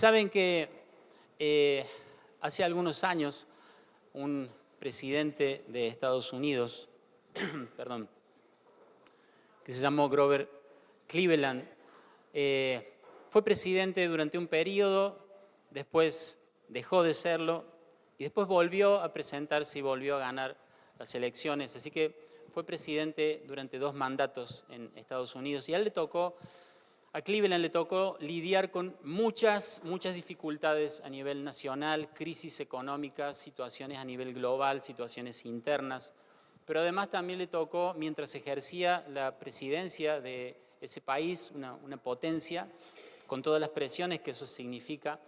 Saben que hace algunos años un presidente de Estados Unidos, perdón, que se llamó Grover Cleveland, fue presidente durante un periodo, después dejó de serlo y después volvió a presentarse y volvió a ganar las elecciones. Así que fue presidente durante 2 mandatos en Estados Unidos y a Cleveland le tocó lidiar con muchas dificultades a nivel nacional, crisis económicas, situaciones a nivel global, situaciones internas, pero además también le tocó, mientras ejercía la presidencia de ese país, una potencia, con todas las presiones que eso significa,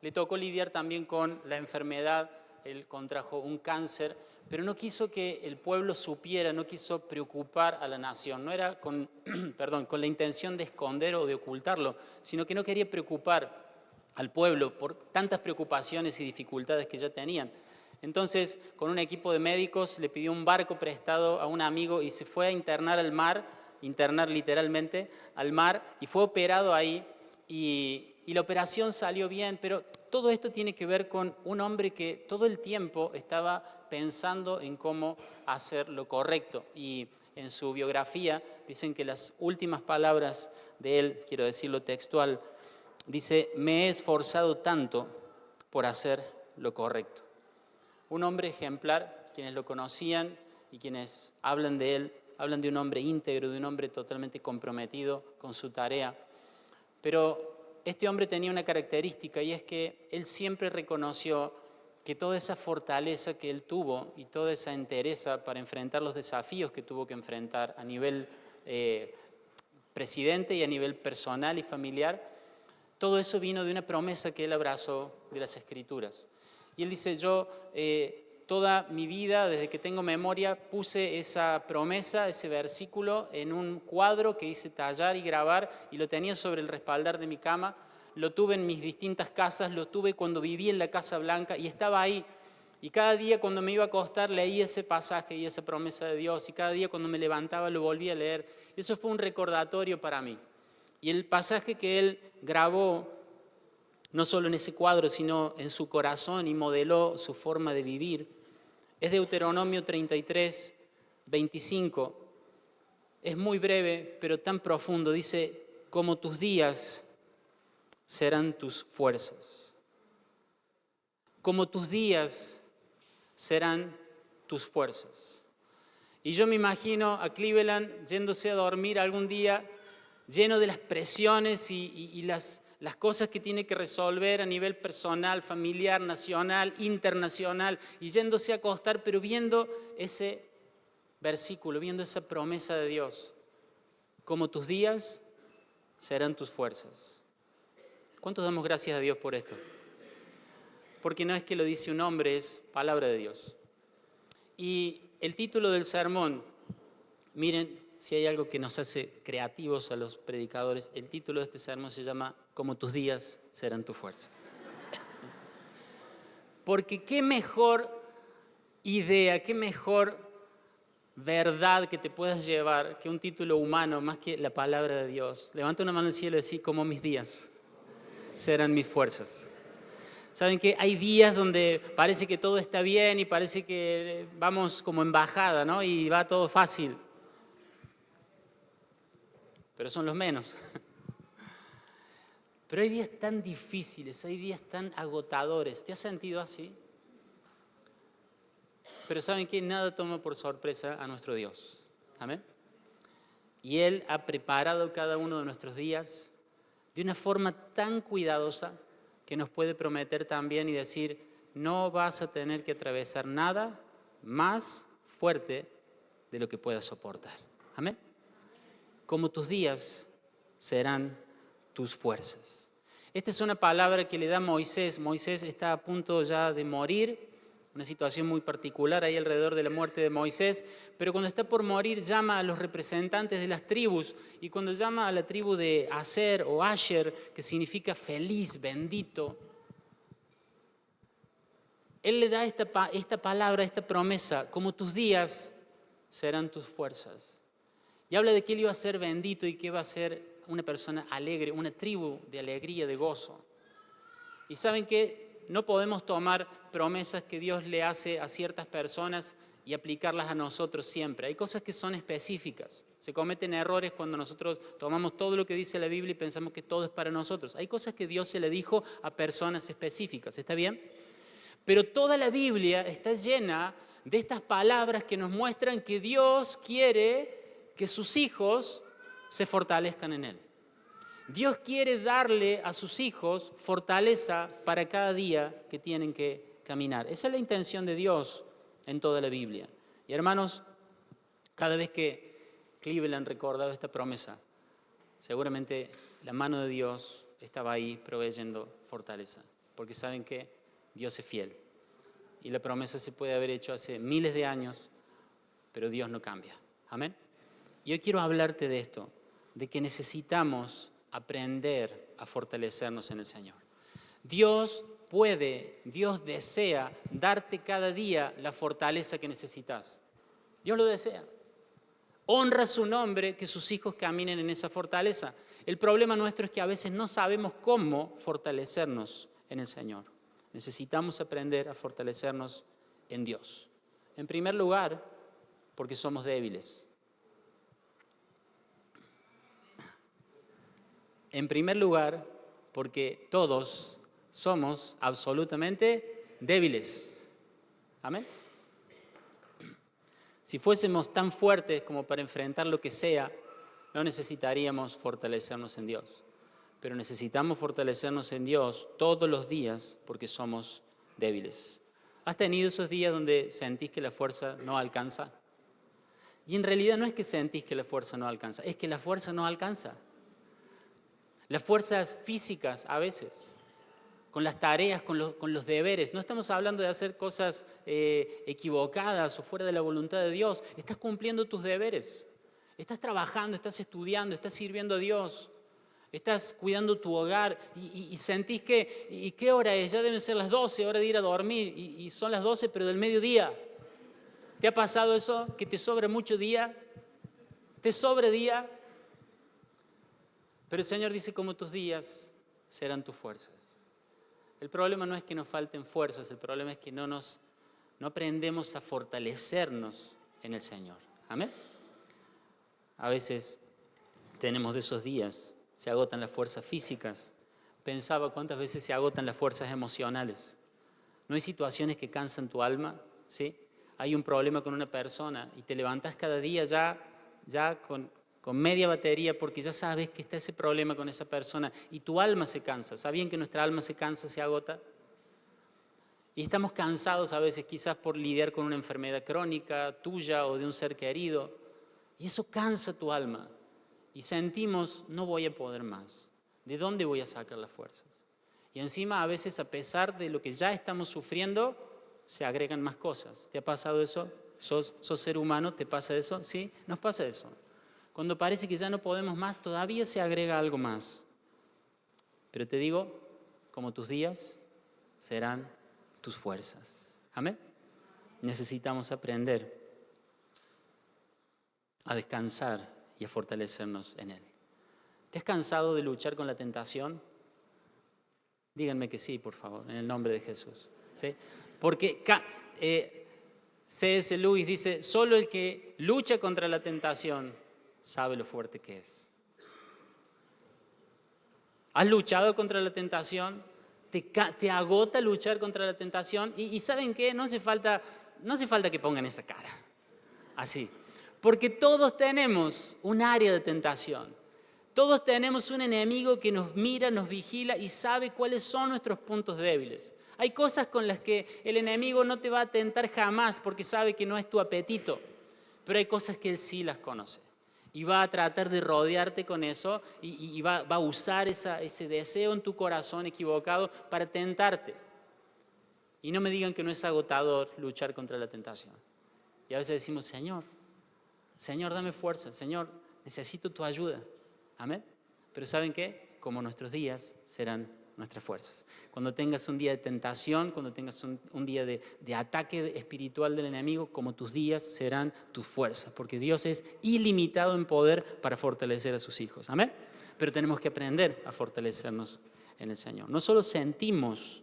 le tocó lidiar también con la enfermedad. Él contrajo un cáncer, pero no quiso que el pueblo supiera, no quiso preocupar a la nación. No era con la intención de esconder o de ocultarlo, sino que no quería preocupar al pueblo por tantas preocupaciones y dificultades que ya tenían. Entonces, con un equipo de médicos, le pidió un barco prestado a un amigo y se fue a internar al mar, internar literalmente al mar, y fue operado ahí. Y la operación salió bien, pero todo esto tiene que ver con un hombre que todo el tiempo estaba pensando en cómo hacer lo correcto. Y en su biografía dicen que las últimas palabras de él, quiero decirlo textual, dice: me he esforzado tanto por hacer lo correcto. Un hombre ejemplar, quienes lo conocían y quienes hablan de él, hablan de un hombre íntegro, de un hombre totalmente comprometido con su tarea. Pero este hombre tenía una característica, y es que él siempre reconoció que toda esa fortaleza que él tuvo y toda esa entereza para enfrentar los desafíos que tuvo que enfrentar a nivel presidente y a nivel personal y familiar, todo eso vino de una promesa que él abrazó de las Escrituras. Y él dice: yo toda mi vida, desde que tengo memoria, puse esa promesa, ese versículo, en un cuadro que hice tallar y grabar, y lo tenía sobre el respaldar de mi cama. Lo tuve en mis distintas casas, lo tuve cuando viví en la Casa Blanca y estaba ahí. Y cada día cuando me iba a acostar leía ese pasaje y esa promesa de Dios, y cada día cuando me levantaba lo volvía a leer. Eso fue un recordatorio para mí. Y el pasaje que él grabó, no solo en ese cuadro, sino en su corazón, y modeló su forma de vivir, es Deuteronomio 33, 25. Es muy breve, pero tan profundo. Dice: como tus días serán tus fuerzas. Como tus días serán tus fuerzas. Y yo me imagino a Cleveland yéndose a dormir algún día lleno de las presiones y las cosas que tiene que resolver a nivel personal, familiar, nacional, internacional, y yéndose a acostar, pero viendo ese versículo, viendo esa promesa de Dios: como tus días serán tus fuerzas. ¿Cuántos damos gracias a Dios por esto? Porque no es que lo dice un hombre, es palabra de Dios. Y el título del sermón, miren si hay algo que nos hace creativos a los predicadores, el título de este sermón se llama: como tus días serán tus fuerzas. Porque qué mejor idea, qué mejor verdad que te puedas llevar que un título humano más que la palabra de Dios. Levanta una mano al cielo y decir: como mis días serán mis fuerzas. Saben que hay días donde parece que todo está bien y parece que vamos como en bajada, ¿no? Y va todo fácil. Pero son los menos. Pero hay días tan difíciles, hay días tan agotadores. ¿Te has sentido así? Pero ¿saben qué? Nada toma por sorpresa a nuestro Dios. Amén. Y Él ha preparado cada uno de nuestros días de una forma tan cuidadosa que nos puede prometer también y decir: no vas a tener que atravesar nada más fuerte de lo que puedas soportar. Amén. Como tus días serán tus fuerzas. Esta es una palabra que le da Moisés. Moisés está a punto ya de morir, una situación muy particular ahí alrededor de la muerte de Moisés, pero cuando está por morir llama a los representantes de las tribus, y cuando llama a la tribu de Aser o Asher, que significa feliz, bendito, él le da esta palabra, esta promesa: como tus días serán tus fuerzas. Y habla de que él iba a ser bendito y que iba a ser una persona alegre, una tribu de alegría, de gozo. Y saben que no podemos tomar promesas que Dios le hace a ciertas personas y aplicarlas a nosotros siempre. Hay cosas que son específicas. Se cometen errores cuando nosotros tomamos todo lo que dice la Biblia y pensamos que todo es para nosotros. Hay cosas que Dios se le dijo a personas específicas, ¿está bien? Pero toda la Biblia está llena de estas palabras que nos muestran que Dios quiere que sus hijos se fortalezcan en Él. Dios quiere darle a sus hijos fortaleza para cada día que tienen que caminar. Esa es la intención de Dios en toda la Biblia. Y hermanos, cada vez que Cleveland recordaba esta promesa, seguramente la mano de Dios estaba ahí proveyendo fortaleza. Porque saben que Dios es fiel. Y la promesa se puede haber hecho hace miles de años, pero Dios no cambia. Amén. Y hoy quiero hablarte de esto, de que necesitamos aprender a fortalecernos en el Señor. Dios desea darte cada día la fortaleza que necesitas. Dios lo desea. Honra su nombre, que sus hijos caminen en esa fortaleza. El problema nuestro es que a veces no sabemos cómo fortalecernos en el Señor. Necesitamos aprender a fortalecernos en Dios. En primer lugar, porque somos débiles. En primer lugar, porque todos somos absolutamente débiles. Amén. Si fuésemos tan fuertes como para enfrentar lo que sea, no necesitaríamos fortalecernos en Dios. Pero necesitamos fortalecernos en Dios todos los días porque somos débiles. ¿Has tenido esos días donde sentís que la fuerza no alcanza? Y en realidad no es que sentís que la fuerza no alcanza, es que la fuerza no alcanza. Las fuerzas físicas a veces, con las tareas, con los deberes. No estamos hablando de hacer cosas equivocadas o fuera de la voluntad de Dios. Estás cumpliendo tus deberes. Estás trabajando, estás estudiando, estás sirviendo a Dios. Estás cuidando tu hogar y sentís que, ¿y qué hora es? Ya deben ser las 12, hora de ir a dormir. Y son las 12, pero del mediodía. ¿Te ha pasado eso? ¿Que te sobra mucho día? ¿Te sobra día? Pero el Señor dice, como tus días serán tus fuerzas. El problema no es que nos falten fuerzas, el problema es que no aprendemos a fortalecernos en el Señor. Amén. A veces tenemos de esos días, se agotan las fuerzas físicas. Pensaba cuántas veces se agotan las fuerzas emocionales. ¿No hay situaciones que cansan tu alma? ¿Sí? Hay un problema con una persona y te levantas cada día ya con media batería porque ya sabes que está ese problema con esa persona y tu alma se cansa. ¿Sabían que nuestra alma se cansa, se agota? Y estamos cansados a veces quizás por lidiar con una enfermedad crónica tuya o de un ser querido. Y eso cansa tu alma. Y sentimos, no voy a poder más. ¿De dónde voy a sacar las fuerzas? Y encima a veces, a pesar de lo que ya estamos sufriendo, se agregan más cosas. ¿Te ha pasado eso? ¿Sos ser humano? ¿Te pasa eso? ¿Sí? Nos pasa eso. Cuando parece que ya no podemos más, todavía se agrega algo más. Pero te digo, como tus días serán tus fuerzas. Amén. Necesitamos aprender a descansar y a fortalecernos en Él. ¿Te has cansado de luchar con la tentación? Díganme que sí, por favor, en el nombre de Jesús. ¿Sí? Porque C.S. Lewis dice, solo el que lucha contra la tentación sabe lo fuerte que es. ¿Has luchado contra la tentación? ¿Te agota luchar contra la tentación? Y ¿saben qué? No hace falta que pongan esa cara. Así. Porque todos tenemos un área de tentación. Todos tenemos un enemigo que nos mira, nos vigila y sabe cuáles son nuestros puntos débiles. Hay cosas con las que el enemigo no te va a tentar jamás porque sabe que no es tu apetito. Pero hay cosas que él sí las conoce. Y va a tratar de rodearte con eso y va a usar ese deseo en tu corazón equivocado para tentarte. Y no me digan que no es agotador luchar contra la tentación. Y a veces decimos, Señor, dame fuerza. Señor, necesito tu ayuda. Amén. Pero ¿saben qué? Como nuestros días serán nuestras fuerzas. Cuando tengas un día de tentación, cuando tengas un día de ataque espiritual del enemigo, como tus días serán tus fuerzas, porque Dios es ilimitado en poder para fortalecer a sus hijos. Amén. Pero tenemos que aprender a fortalecernos en el Señor. No solo sentimos,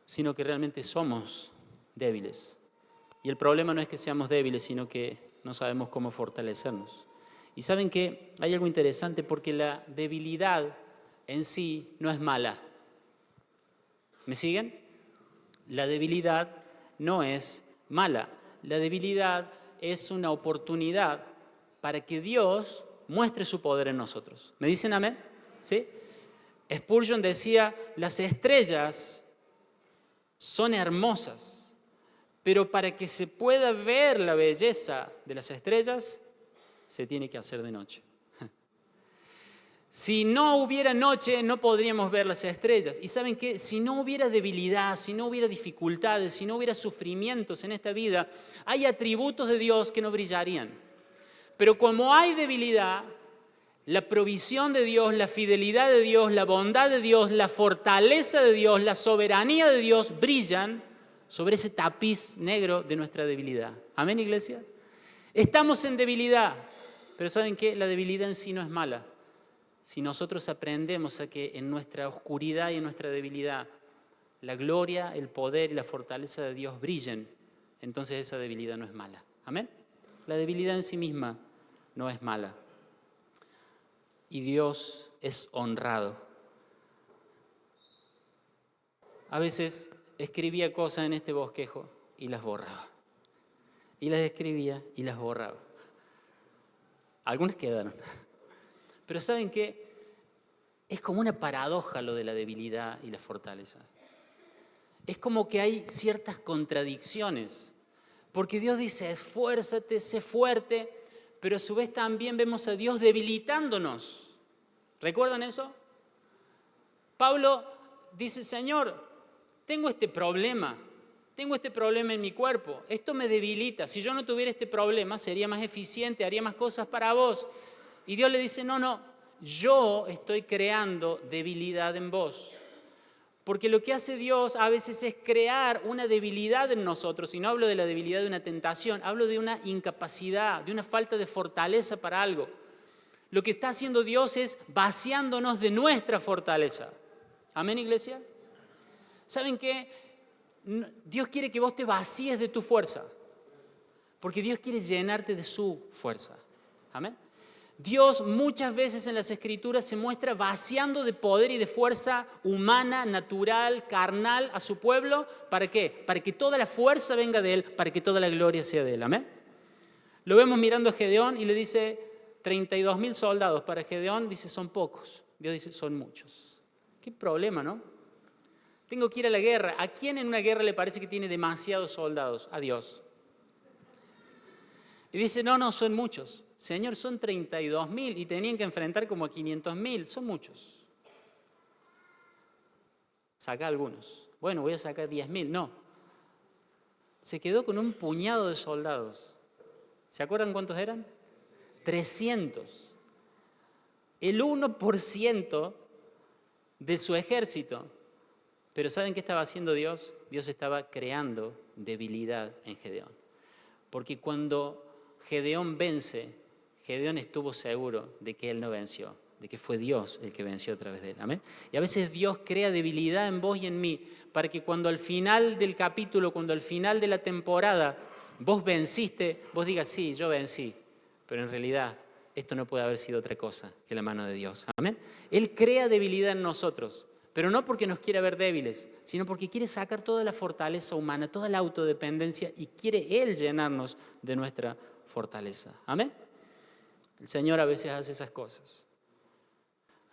sino que realmente somos débiles. Y el problema no es que seamos débiles, sino que no sabemos cómo fortalecernos. Y saben que hay algo interesante porque la debilidad en sí no es mala. ¿Me siguen? La debilidad no es mala. La debilidad es una oportunidad para que Dios muestre su poder en nosotros. ¿Me dicen amén? ¿Sí? Spurgeon decía, las estrellas son hermosas, pero para que se pueda ver la belleza de las estrellas, se tiene que hacer de noche. Si no hubiera noche, no podríamos ver las estrellas. Y ¿saben qué? Si no hubiera debilidad, si no hubiera dificultades, si no hubiera sufrimientos en esta vida, hay atributos de Dios que no brillarían. Pero como hay debilidad, la provisión de Dios, la fidelidad de Dios, la bondad de Dios, la fortaleza de Dios, la soberanía de Dios brillan sobre ese tapiz negro de nuestra debilidad. ¿Amén, iglesia? Estamos en debilidad, pero ¿saben qué? La debilidad en sí no es mala. Si nosotros aprendemos a que en nuestra oscuridad y en nuestra debilidad la gloria, el poder y la fortaleza de Dios brillen, entonces esa debilidad no es mala. ¿Amén? La debilidad en sí misma no es mala. Y Dios es honrado. A veces escribía cosas en este bosquejo y las borraba. Y las escribía y las borraba. Algunas quedaron. Pero ¿saben qué? Es como una paradoja lo de la debilidad y la fortaleza. Es como que hay ciertas contradicciones. Porque Dios dice, esfuérzate, sé fuerte, pero a su vez también vemos a Dios debilitándonos. ¿Recuerdan eso? Pablo dice, Señor, tengo este problema en mi cuerpo, esto me debilita. Si yo no tuviera este problema, sería más eficiente, haría más cosas para vos. Y Dios le dice, no, yo estoy creando debilidad en vos. Porque lo que hace Dios a veces es crear una debilidad en nosotros. Y no hablo de la debilidad de una tentación, hablo de una incapacidad, de una falta de fortaleza para algo. Lo que está haciendo Dios es vaciándonos de nuestra fortaleza. ¿Amén, iglesia? ¿Saben qué? Dios quiere que vos te vacíes de tu fuerza. Porque Dios quiere llenarte de su fuerza. ¿Amén? Dios muchas veces en las Escrituras se muestra vaciando de poder y de fuerza humana, natural, carnal a su pueblo. ¿Para qué? Para que toda la fuerza venga de Él, para que toda la gloria sea de Él. ¿Amén? Lo vemos mirando a Gedeón y le dice 32.000 soldados. Para Gedeón dice son pocos. Dios dice son muchos. Qué problema, ¿no? Tengo que ir a la guerra. ¿A quién en una guerra le parece que tiene demasiados soldados? A Dios. Y dice, no, son muchos. Señor, son 32.000 y tenían que enfrentar como a 500.000. Son muchos. Saca algunos. Bueno, voy a sacar 10.000. No. Se quedó con un puñado de soldados. ¿Se acuerdan cuántos eran? 300. El 1% de su ejército. Pero ¿saben qué estaba haciendo Dios? Dios estaba creando debilidad en Gedeón. Porque cuando Gedeón vence, Gedeón estuvo seguro de que él no venció, de que fue Dios el que venció a través de él. ¿Amén? Y a veces Dios crea debilidad en vos y en mí, para que cuando al final del capítulo, cuando al final de la temporada, vos venciste, vos digas, sí, yo vencí, pero en realidad esto no puede haber sido otra cosa que la mano de Dios. ¿Amén? Él crea debilidad en nosotros, pero no porque nos quiera ver débiles, sino porque quiere sacar toda la fortaleza humana, toda la autodependencia y quiere Él llenarnos de nuestra fortaleza. ¿Amén? El Señor a veces hace esas cosas.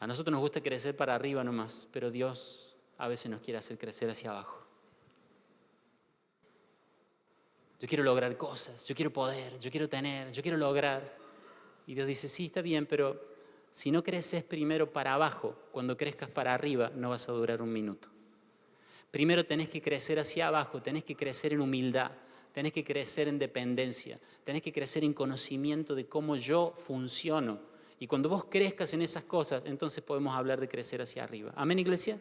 A nosotros nos gusta crecer para arriba nomás, pero Dios a veces nos quiere hacer crecer hacia abajo. Yo quiero lograr cosas, yo quiero poder, yo quiero tener, yo quiero lograr. Y Dios dice, sí, está bien, pero si no creces primero para abajo, cuando crezcas para arriba, no vas a durar un minuto. Primero tenés que crecer hacia abajo, tenés que crecer en humildad, tenés que crecer en dependencia, tenés que crecer en conocimiento de cómo yo funciono. Y cuando vos crezcas en esas cosas, entonces podemos hablar de crecer hacia arriba. ¿Amén, iglesia?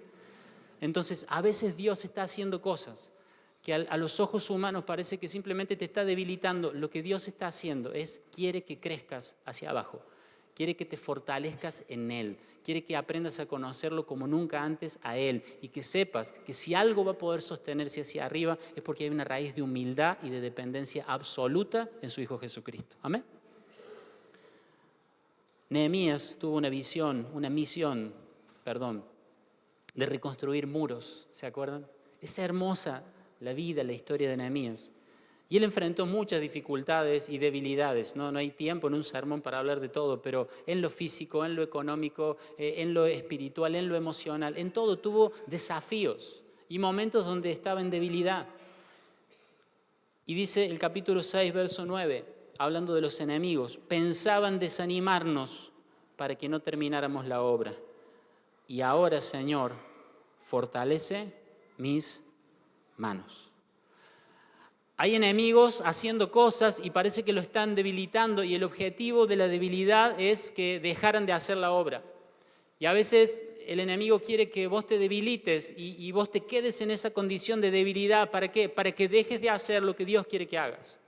Entonces, a veces Dios está haciendo cosas que a los ojos humanos parece que simplemente te está debilitando. Lo que Dios está haciendo es, quiere que crezcas hacia abajo. quiere que te fortalezcas en Él, quiere que aprendas a conocerlo como nunca antes a Él y que sepas que si algo va a poder sostenerse hacia arriba es porque hay una raíz de humildad y de dependencia absoluta en su Hijo Jesucristo. Amén. Nehemías tuvo una misión, de reconstruir muros, ¿se acuerdan? Es hermosa la vida, la historia de Nehemías. Y él enfrentó muchas dificultades y debilidades. No hay tiempo en un sermón para hablar de todo, pero en lo físico, en lo económico, en lo espiritual, en lo emocional, en todo tuvo desafíos y momentos donde estaba en debilidad. Y dice el capítulo 6, verso 9, hablando de los enemigos, pensaban desanimarnos para que no termináramos la obra. Y ahora, Señor, fortalece mis manos. Hay enemigos haciendo cosas y parece que lo están debilitando y el objetivo de la debilidad es que dejaran de hacer la obra. Y a veces el enemigo quiere que vos te debilites y vos te quedes en esa condición de debilidad. ¿Para qué? Para que dejes de hacer lo que Dios quiere que hagas.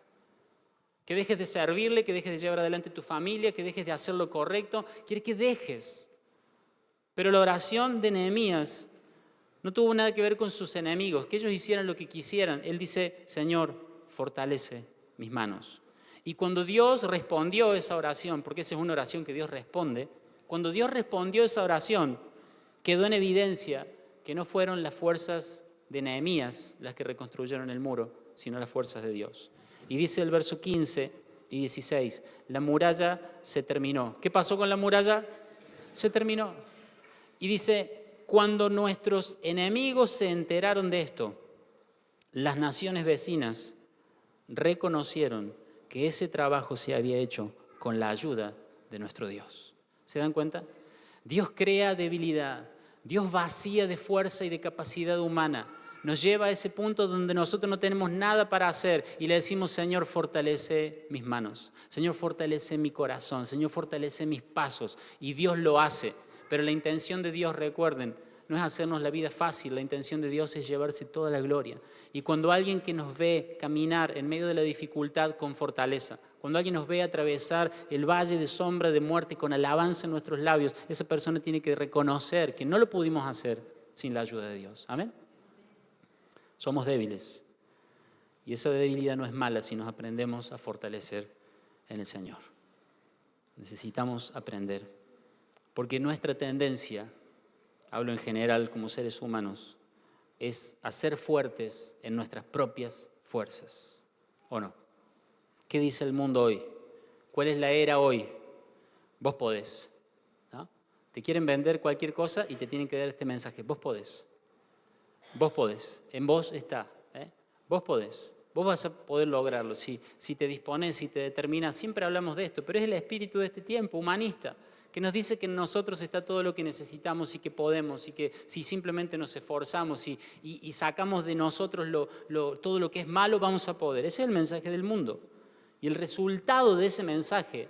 Que dejes de servirle, que dejes de llevar adelante tu familia, que dejes de hacer lo correcto. Quiere que dejes. Pero la oración de Nehemías no tuvo nada que ver con sus enemigos, que ellos hicieran lo que quisieran. Él dice, Señor, fortalece mis manos. Y cuando Dios respondió esa oración, porque esa es una oración que Dios responde, cuando Dios respondió esa oración, quedó en evidencia que no fueron las fuerzas de Nehemías las que reconstruyeron el muro, sino las fuerzas de Dios. Y dice el verso 15 y 16, la muralla se terminó. ¿Qué pasó con la muralla? Se terminó. Y dice, cuando nuestros enemigos se enteraron de esto, las naciones vecinas reconocieron que ese trabajo se había hecho con la ayuda de nuestro Dios. ¿Se dan cuenta? Dios crea debilidad, Dios vacía de fuerza y de capacidad humana. Nos lleva a ese punto donde nosotros no tenemos nada para hacer y le decimos, Señor, fortalece mis manos, Señor, fortalece mi corazón, Señor, fortalece mis pasos. Y Dios lo hace. Pero la intención de Dios, recuerden, no es hacernos la vida fácil, la intención de Dios es llevarse toda la gloria. Y cuando alguien que nos ve caminar en medio de la dificultad con fortaleza, cuando alguien nos ve atravesar el valle de sombra de muerte con alabanza en nuestros labios, esa persona tiene que reconocer que no lo pudimos hacer sin la ayuda de Dios. ¿Amén? Somos débiles. Y esa debilidad no es mala si nos aprendemos a fortalecer en el Señor. Necesitamos aprender. Porque nuestra tendencia, hablo en general como seres humanos, es a ser fuertes en nuestras propias fuerzas. ¿O no? ¿Qué dice el mundo hoy? ¿Cuál es la era hoy? Vos podés. ¿No? Te quieren vender cualquier cosa y te tienen que dar este mensaje. Vos podés. Vos podés. En vos está. Vos podés. Vos vas a poder lograrlo. Si te dispones, si te determinas. Siempre hablamos de esto, pero es el espíritu de este tiempo, humanista, que nos dice que en nosotros está todo lo que necesitamos y que podemos, y que si simplemente nos esforzamos y sacamos de nosotros todo lo que es malo, vamos a poder. Ese es el mensaje del mundo. Y el resultado de ese mensaje,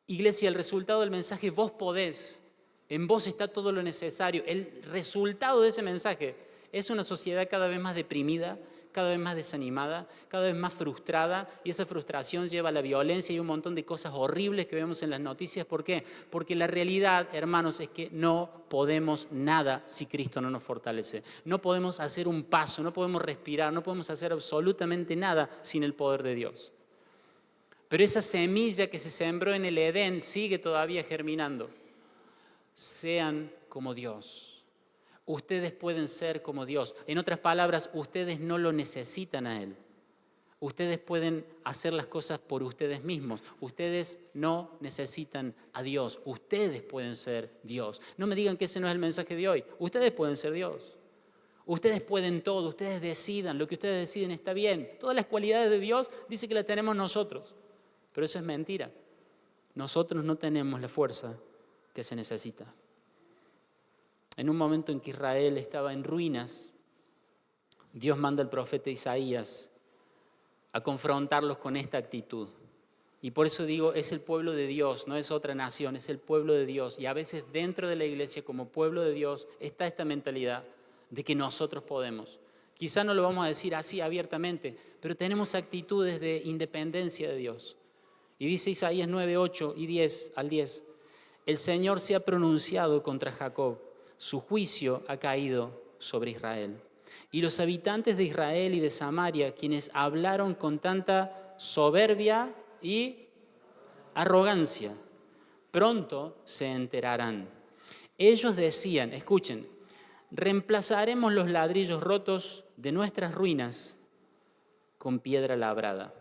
iglesia, el resultado del mensaje, vos podés, en vos está todo lo necesario. El resultado de ese mensaje es una sociedad cada vez más deprimida, cada vez más desanimada, cada vez más frustrada, y esa frustración lleva a la violencia y un montón de cosas horribles que vemos en las noticias. ¿Por qué? Porque la realidad, hermanos, es que no podemos nada si Cristo no nos fortalece. No podemos hacer un paso, no podemos respirar, no podemos hacer absolutamente nada sin el poder de Dios. Pero esa semilla que se sembró en el Edén sigue todavía germinando. Sean como Dios. Ustedes pueden ser como Dios. En otras palabras, ustedes no lo necesitan a Él. Ustedes pueden hacer las cosas por ustedes mismos. Ustedes no necesitan a Dios. Ustedes pueden ser Dios. No me digan que ese no es el mensaje de hoy. Ustedes pueden ser Dios. Ustedes pueden todo. Ustedes decidan. Lo que ustedes deciden está bien. Todas las cualidades de Dios dice que las tenemos nosotros. Pero eso es mentira. Nosotros no tenemos la fuerza que se necesita. En un momento en que Israel estaba en ruinas, Dios manda al profeta Isaías a confrontarlos con esta actitud. Y por eso digo, es el pueblo de Dios, no es otra nación, es el pueblo de Dios. Y a veces dentro de la iglesia, como pueblo de Dios, está esta mentalidad de que nosotros podemos. Quizá no lo vamos a decir así abiertamente, pero tenemos actitudes de independencia de Dios. Y dice Isaías 9, 8 y 10 al 10, el Señor se ha pronunciado contra Jacob, su juicio ha caído sobre Israel. Y los habitantes de Israel y de Samaria, quienes hablaron con tanta soberbia y arrogancia, pronto se enterarán. Ellos decían, escuchen, reemplazaremos los ladrillos rotos de nuestras ruinas con piedra labrada.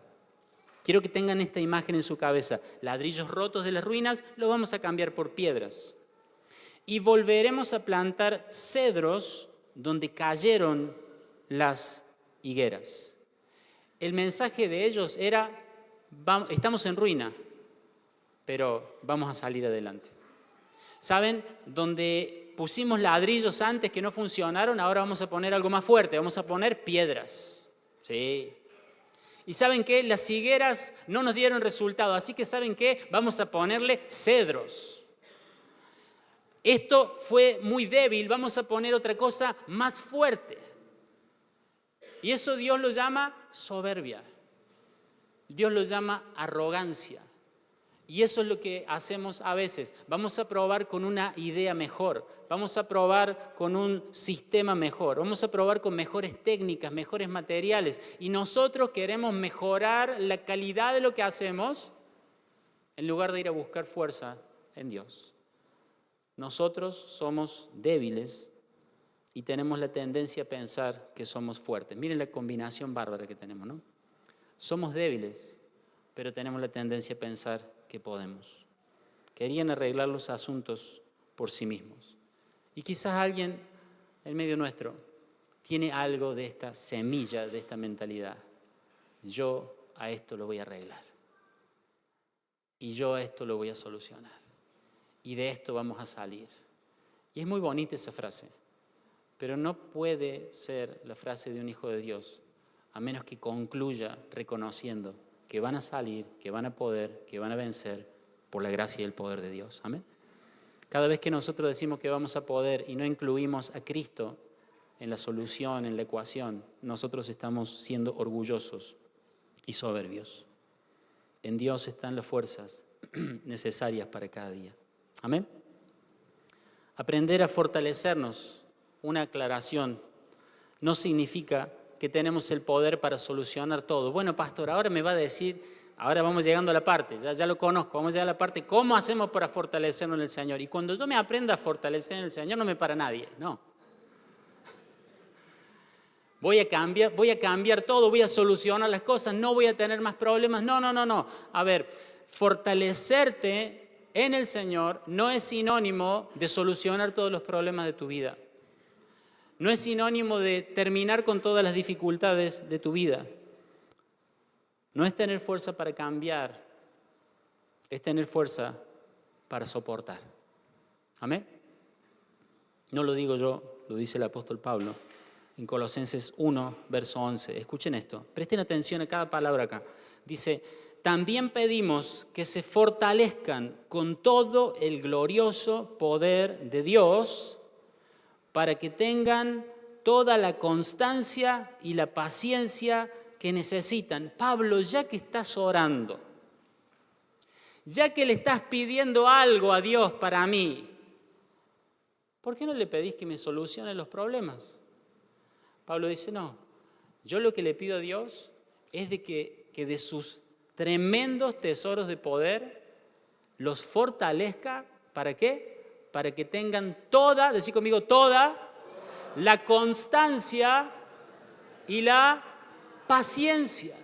Quiero que tengan esta imagen en su cabeza. Ladrillos rotos de las ruinas los vamos a cambiar por piedras. Y volveremos a plantar cedros donde cayeron las higueras. El mensaje de ellos era, estamos en ruina, pero vamos a salir adelante. ¿Saben? Donde pusimos ladrillos antes que no funcionaron, ahora vamos a poner algo más fuerte, vamos a poner piedras. Sí. ¿Y saben qué? Las higueras no nos dieron resultado, así que ¿saben qué? Vamos a ponerle cedros. Esto fue muy débil, vamos a poner otra cosa más fuerte. Y eso Dios lo llama soberbia. Dios lo llama arrogancia. Y eso es lo que hacemos a veces. Vamos a probar con una idea mejor, vamos a probar con un sistema mejor, vamos a probar con mejores técnicas, mejores materiales. Y nosotros queremos mejorar la calidad de lo que hacemos en lugar de ir a buscar fuerza en Dios. Nosotros somos débiles y tenemos la tendencia a pensar que somos fuertes. Miren la combinación bárbara que tenemos, ¿no? Somos débiles, pero tenemos la tendencia a pensar que podemos. Querían arreglar los asuntos por sí mismos. Y quizás alguien en medio nuestro tiene algo de esta semilla, de esta mentalidad. Yo a esto lo voy a arreglar. Y yo a esto lo voy a solucionar. Y de esto vamos a salir. Y es muy bonita esa frase, pero no puede ser la frase de un hijo de Dios a menos que concluya reconociendo que van a salir, que van a poder, que van a vencer por la gracia y el poder de Dios. Amén. Cada vez que nosotros decimos que vamos a poder y no incluimos a Cristo en la solución, en la ecuación, nosotros estamos siendo orgullosos y soberbios. En Dios están las fuerzas necesarias para cada día. Amén. Aprender a fortalecernos, una aclaración, no significa que tenemos el poder para solucionar todo. Bueno, pastor, ahora me va a decir, ahora vamos llegando a la parte, ya lo conozco, vamos a llegar a la parte, ¿cómo hacemos para fortalecernos en el Señor? Y cuando yo me aprenda a fortalecer en el Señor, no me para nadie, no. Voy a cambiar todo, voy a solucionar las cosas, no voy a tener más problemas, no. A ver, fortalecerte en el Señor no es sinónimo de solucionar todos los problemas de tu vida. No es sinónimo de terminar con todas las dificultades de tu vida. No es tener fuerza para cambiar, es tener fuerza para soportar. ¿Amén? No lo digo yo, lo dice el apóstol Pablo en Colosenses 1, verso 11. Escuchen esto, presten atención a cada palabra acá. Dice, también pedimos que se fortalezcan con todo el glorioso poder de Dios para que tengan toda la constancia y la paciencia que necesitan. Pablo, ya que estás orando, ya que le estás pidiendo algo a Dios para mí, ¿por qué no le pedís que me solucione los problemas? Pablo dice, no, yo lo que le pido a Dios es de que de sus tremendos tesoros de poder los fortalezca, ¿para qué? Para que tengan toda, decí conmigo, toda la constancia y la paciencia.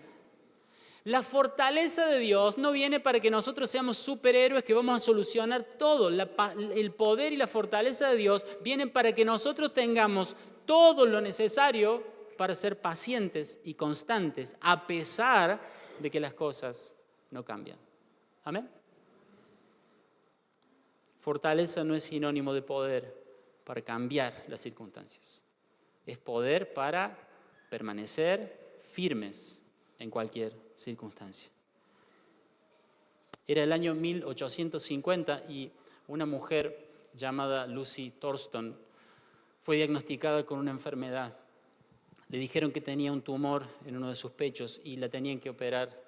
La fortaleza de Dios no viene para que nosotros seamos superhéroes que vamos a solucionar todo. El poder y la fortaleza de Dios vienen para que nosotros tengamos todo lo necesario para ser pacientes y constantes, a pesar de que las cosas no cambian. Amén. Fortaleza no es sinónimo de poder para cambiar las circunstancias. Es poder para permanecer firmes en cualquier circunstancia. Era el año 1850 y una mujer llamada Lucy Thurston fue diagnosticada con una enfermedad. Le dijeron que tenía un tumor en uno de sus pechos y la tenían que operar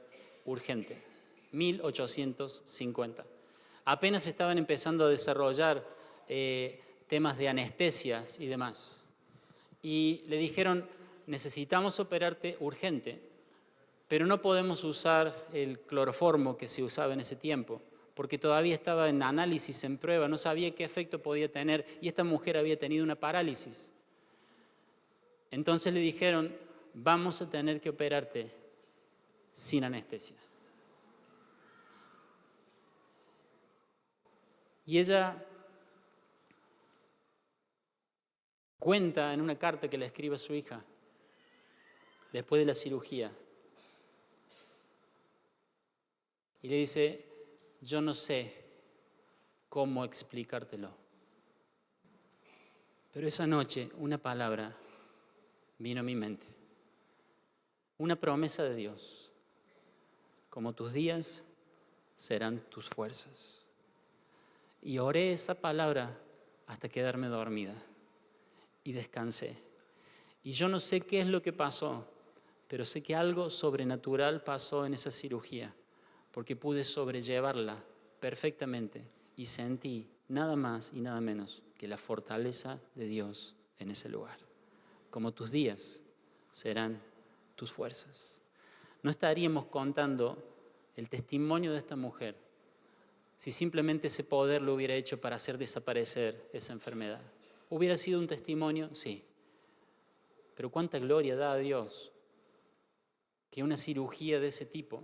urgente. 1850. Apenas estaban empezando a desarrollar temas de anestesias y demás. Y le dijeron, necesitamos operarte urgente, pero no podemos usar el cloroformo que se usaba en ese tiempo, porque todavía estaba en análisis, en prueba, no sabía qué efecto podía tener, y esta mujer había tenido una parálisis. Entonces le dijeron, vamos a tener que operarte sin anestesia. Y ella cuenta en una carta que le escribe a su hija, después de la cirugía, y le dice, yo no sé cómo explicártelo, pero esa noche una palabra vino a mi mente, una promesa de Dios, como tus días serán tus fuerzas. Y oré esa palabra hasta quedarme dormida y descansé. Y yo no sé qué es lo que pasó, pero sé que algo sobrenatural pasó en esa cirugía, porque pude sobrellevarla perfectamente y sentí nada más y nada menos que la fortaleza de Dios en ese lugar. Como tus días serán tus fuerzas. No estaríamos contando el testimonio de esta mujer si simplemente ese poder lo hubiera hecho para hacer desaparecer esa enfermedad. ¿Hubiera sido un testimonio? Sí. Pero cuánta gloria da a Dios que una cirugía de ese tipo,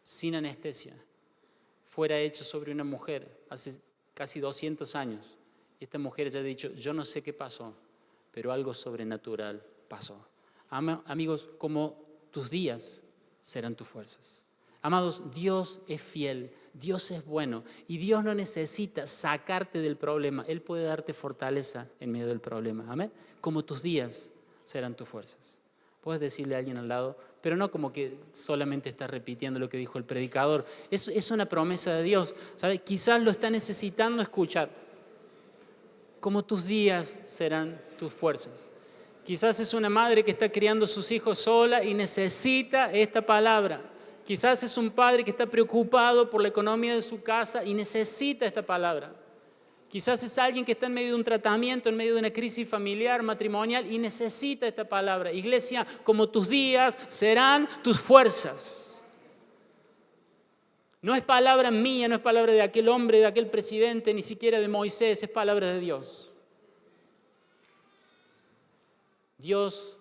sin anestesia, fuera hecha sobre una mujer hace casi 200 años. Y esta mujer ya ha dicho, yo no sé qué pasó, pero algo sobrenatural pasó. Amigos, como tus días serán tus fuerzas. Amados, Dios es fiel, Dios es bueno y Dios no necesita sacarte del problema. Él puede darte fortaleza en medio del problema. Amén. Como tus días serán tus fuerzas. Puedes decirle a alguien al lado, pero no como que solamente estás repitiendo lo que dijo el predicador. Es una promesa de Dios. ¿Sabes? Quizás lo está necesitando escuchar. Como tus días serán tus fuerzas. Quizás es una madre que está criando a sus hijos sola y necesita esta palabra. Quizás es un padre que está preocupado por la economía de su casa y necesita esta palabra. Quizás es alguien que está en medio de un tratamiento, en medio de una crisis familiar, matrimonial y necesita esta palabra. Iglesia, como tus días serán tus fuerzas. No es palabra mía, no es palabra de aquel hombre, de aquel presidente, ni siquiera de Moisés, es palabra de Dios. Dios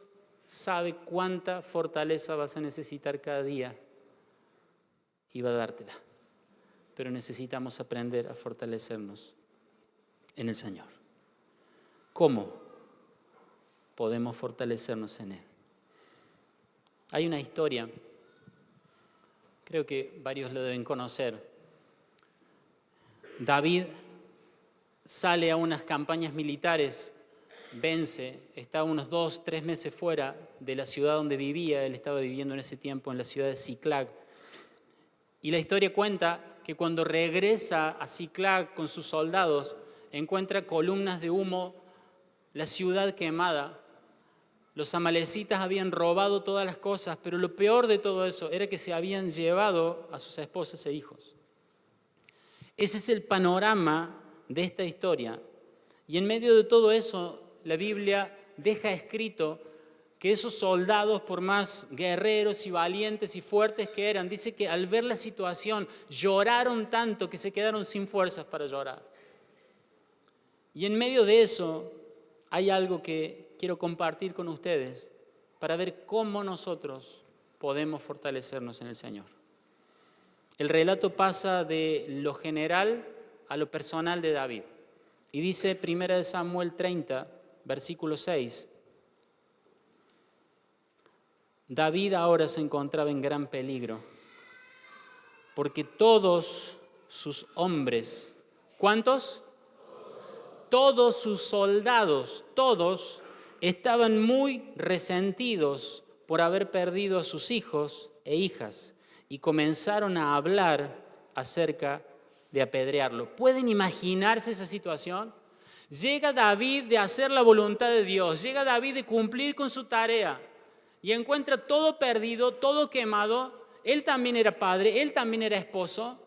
sabe cuánta fortaleza vas a necesitar cada día y va a dártela. Pero necesitamos aprender a fortalecernos en el Señor. ¿Cómo podemos fortalecernos en Él? Hay una historia, creo que varios lo deben conocer. David sale a unas campañas militares, vence, está unos 2-3 meses fuera de la ciudad donde vivía. Él estaba viviendo en ese tiempo en la ciudad de Ziklag. Y la historia cuenta que cuando regresa a Ziklag con sus soldados, encuentra columnas de humo, la ciudad quemada. Los amalecitas habían robado todas las cosas, pero lo peor de todo eso era que se habían llevado a sus esposas e hijos. Ese es el panorama de esta historia. Y en medio de todo eso, la Biblia deja escrito que esos soldados, por más guerreros y valientes y fuertes que eran, dice que al ver la situación lloraron tanto que se quedaron sin fuerzas para llorar. Y en medio de eso hay algo que quiero compartir con ustedes para ver cómo nosotros podemos fortalecernos en el Señor. El relato pasa de lo general a lo personal de David. Y dice 1 Samuel 30, versículo 6. David ahora se encontraba en gran peligro, porque todos sus hombres, ¿cuántos? Todos sus soldados, todos estaban muy resentidos por haber perdido a sus hijos e hijas y comenzaron a hablar acerca de apedrearlo. ¿Pueden imaginarse esa situación? Llega David de hacer la voluntad de Dios, llega David de cumplir con su tarea y encuentra todo perdido, todo quemado. él también era padre, él también era esposo,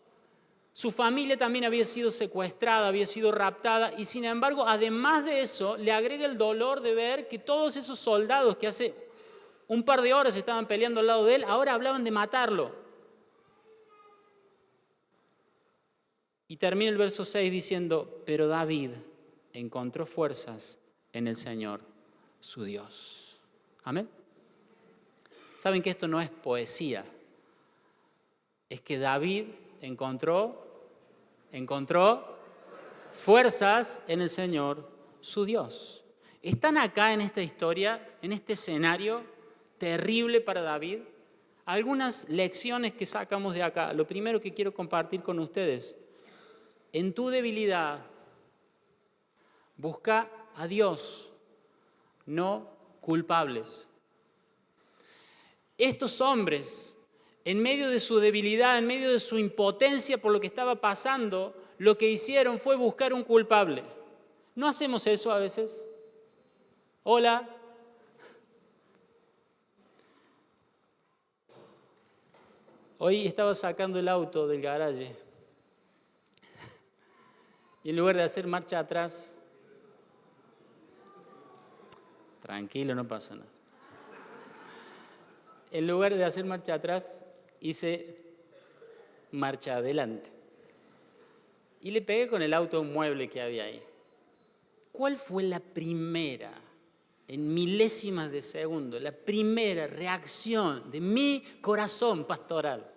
su familia también había sido secuestrada, había sido raptada, y sin embargo, además de eso, le agrega el dolor de ver que todos esos soldados que hace un par de horas estaban peleando al lado de él, ahora hablaban de matarlo. Y termina el verso 6 diciendo, pero David encontró fuerzas en el Señor, su Dios. Amén. ¿Saben que esto no es poesía? Es que David encontró fuerzas en el Señor, su Dios. Están acá en esta historia, en este escenario terrible para David, algunas lecciones que sacamos de acá. Lo primero que quiero compartir con ustedes, en tu debilidad, busca a Dios, no culpables. Estos hombres, en medio de su debilidad, en medio de su impotencia por lo que estaba pasando, lo que hicieron fue buscar un culpable. ¿No hacemos eso a veces? Hola. Hoy estaba sacando el auto del garaje y en lugar de hacer marcha atrás, tranquilo, no pasa nada. En lugar de hacer marcha atrás, hice marcha adelante. Y le pegué con el auto a un mueble que había ahí. ¿Cuál fue la primera, en milésimas de segundo, la primera reacción de mi corazón pastoral?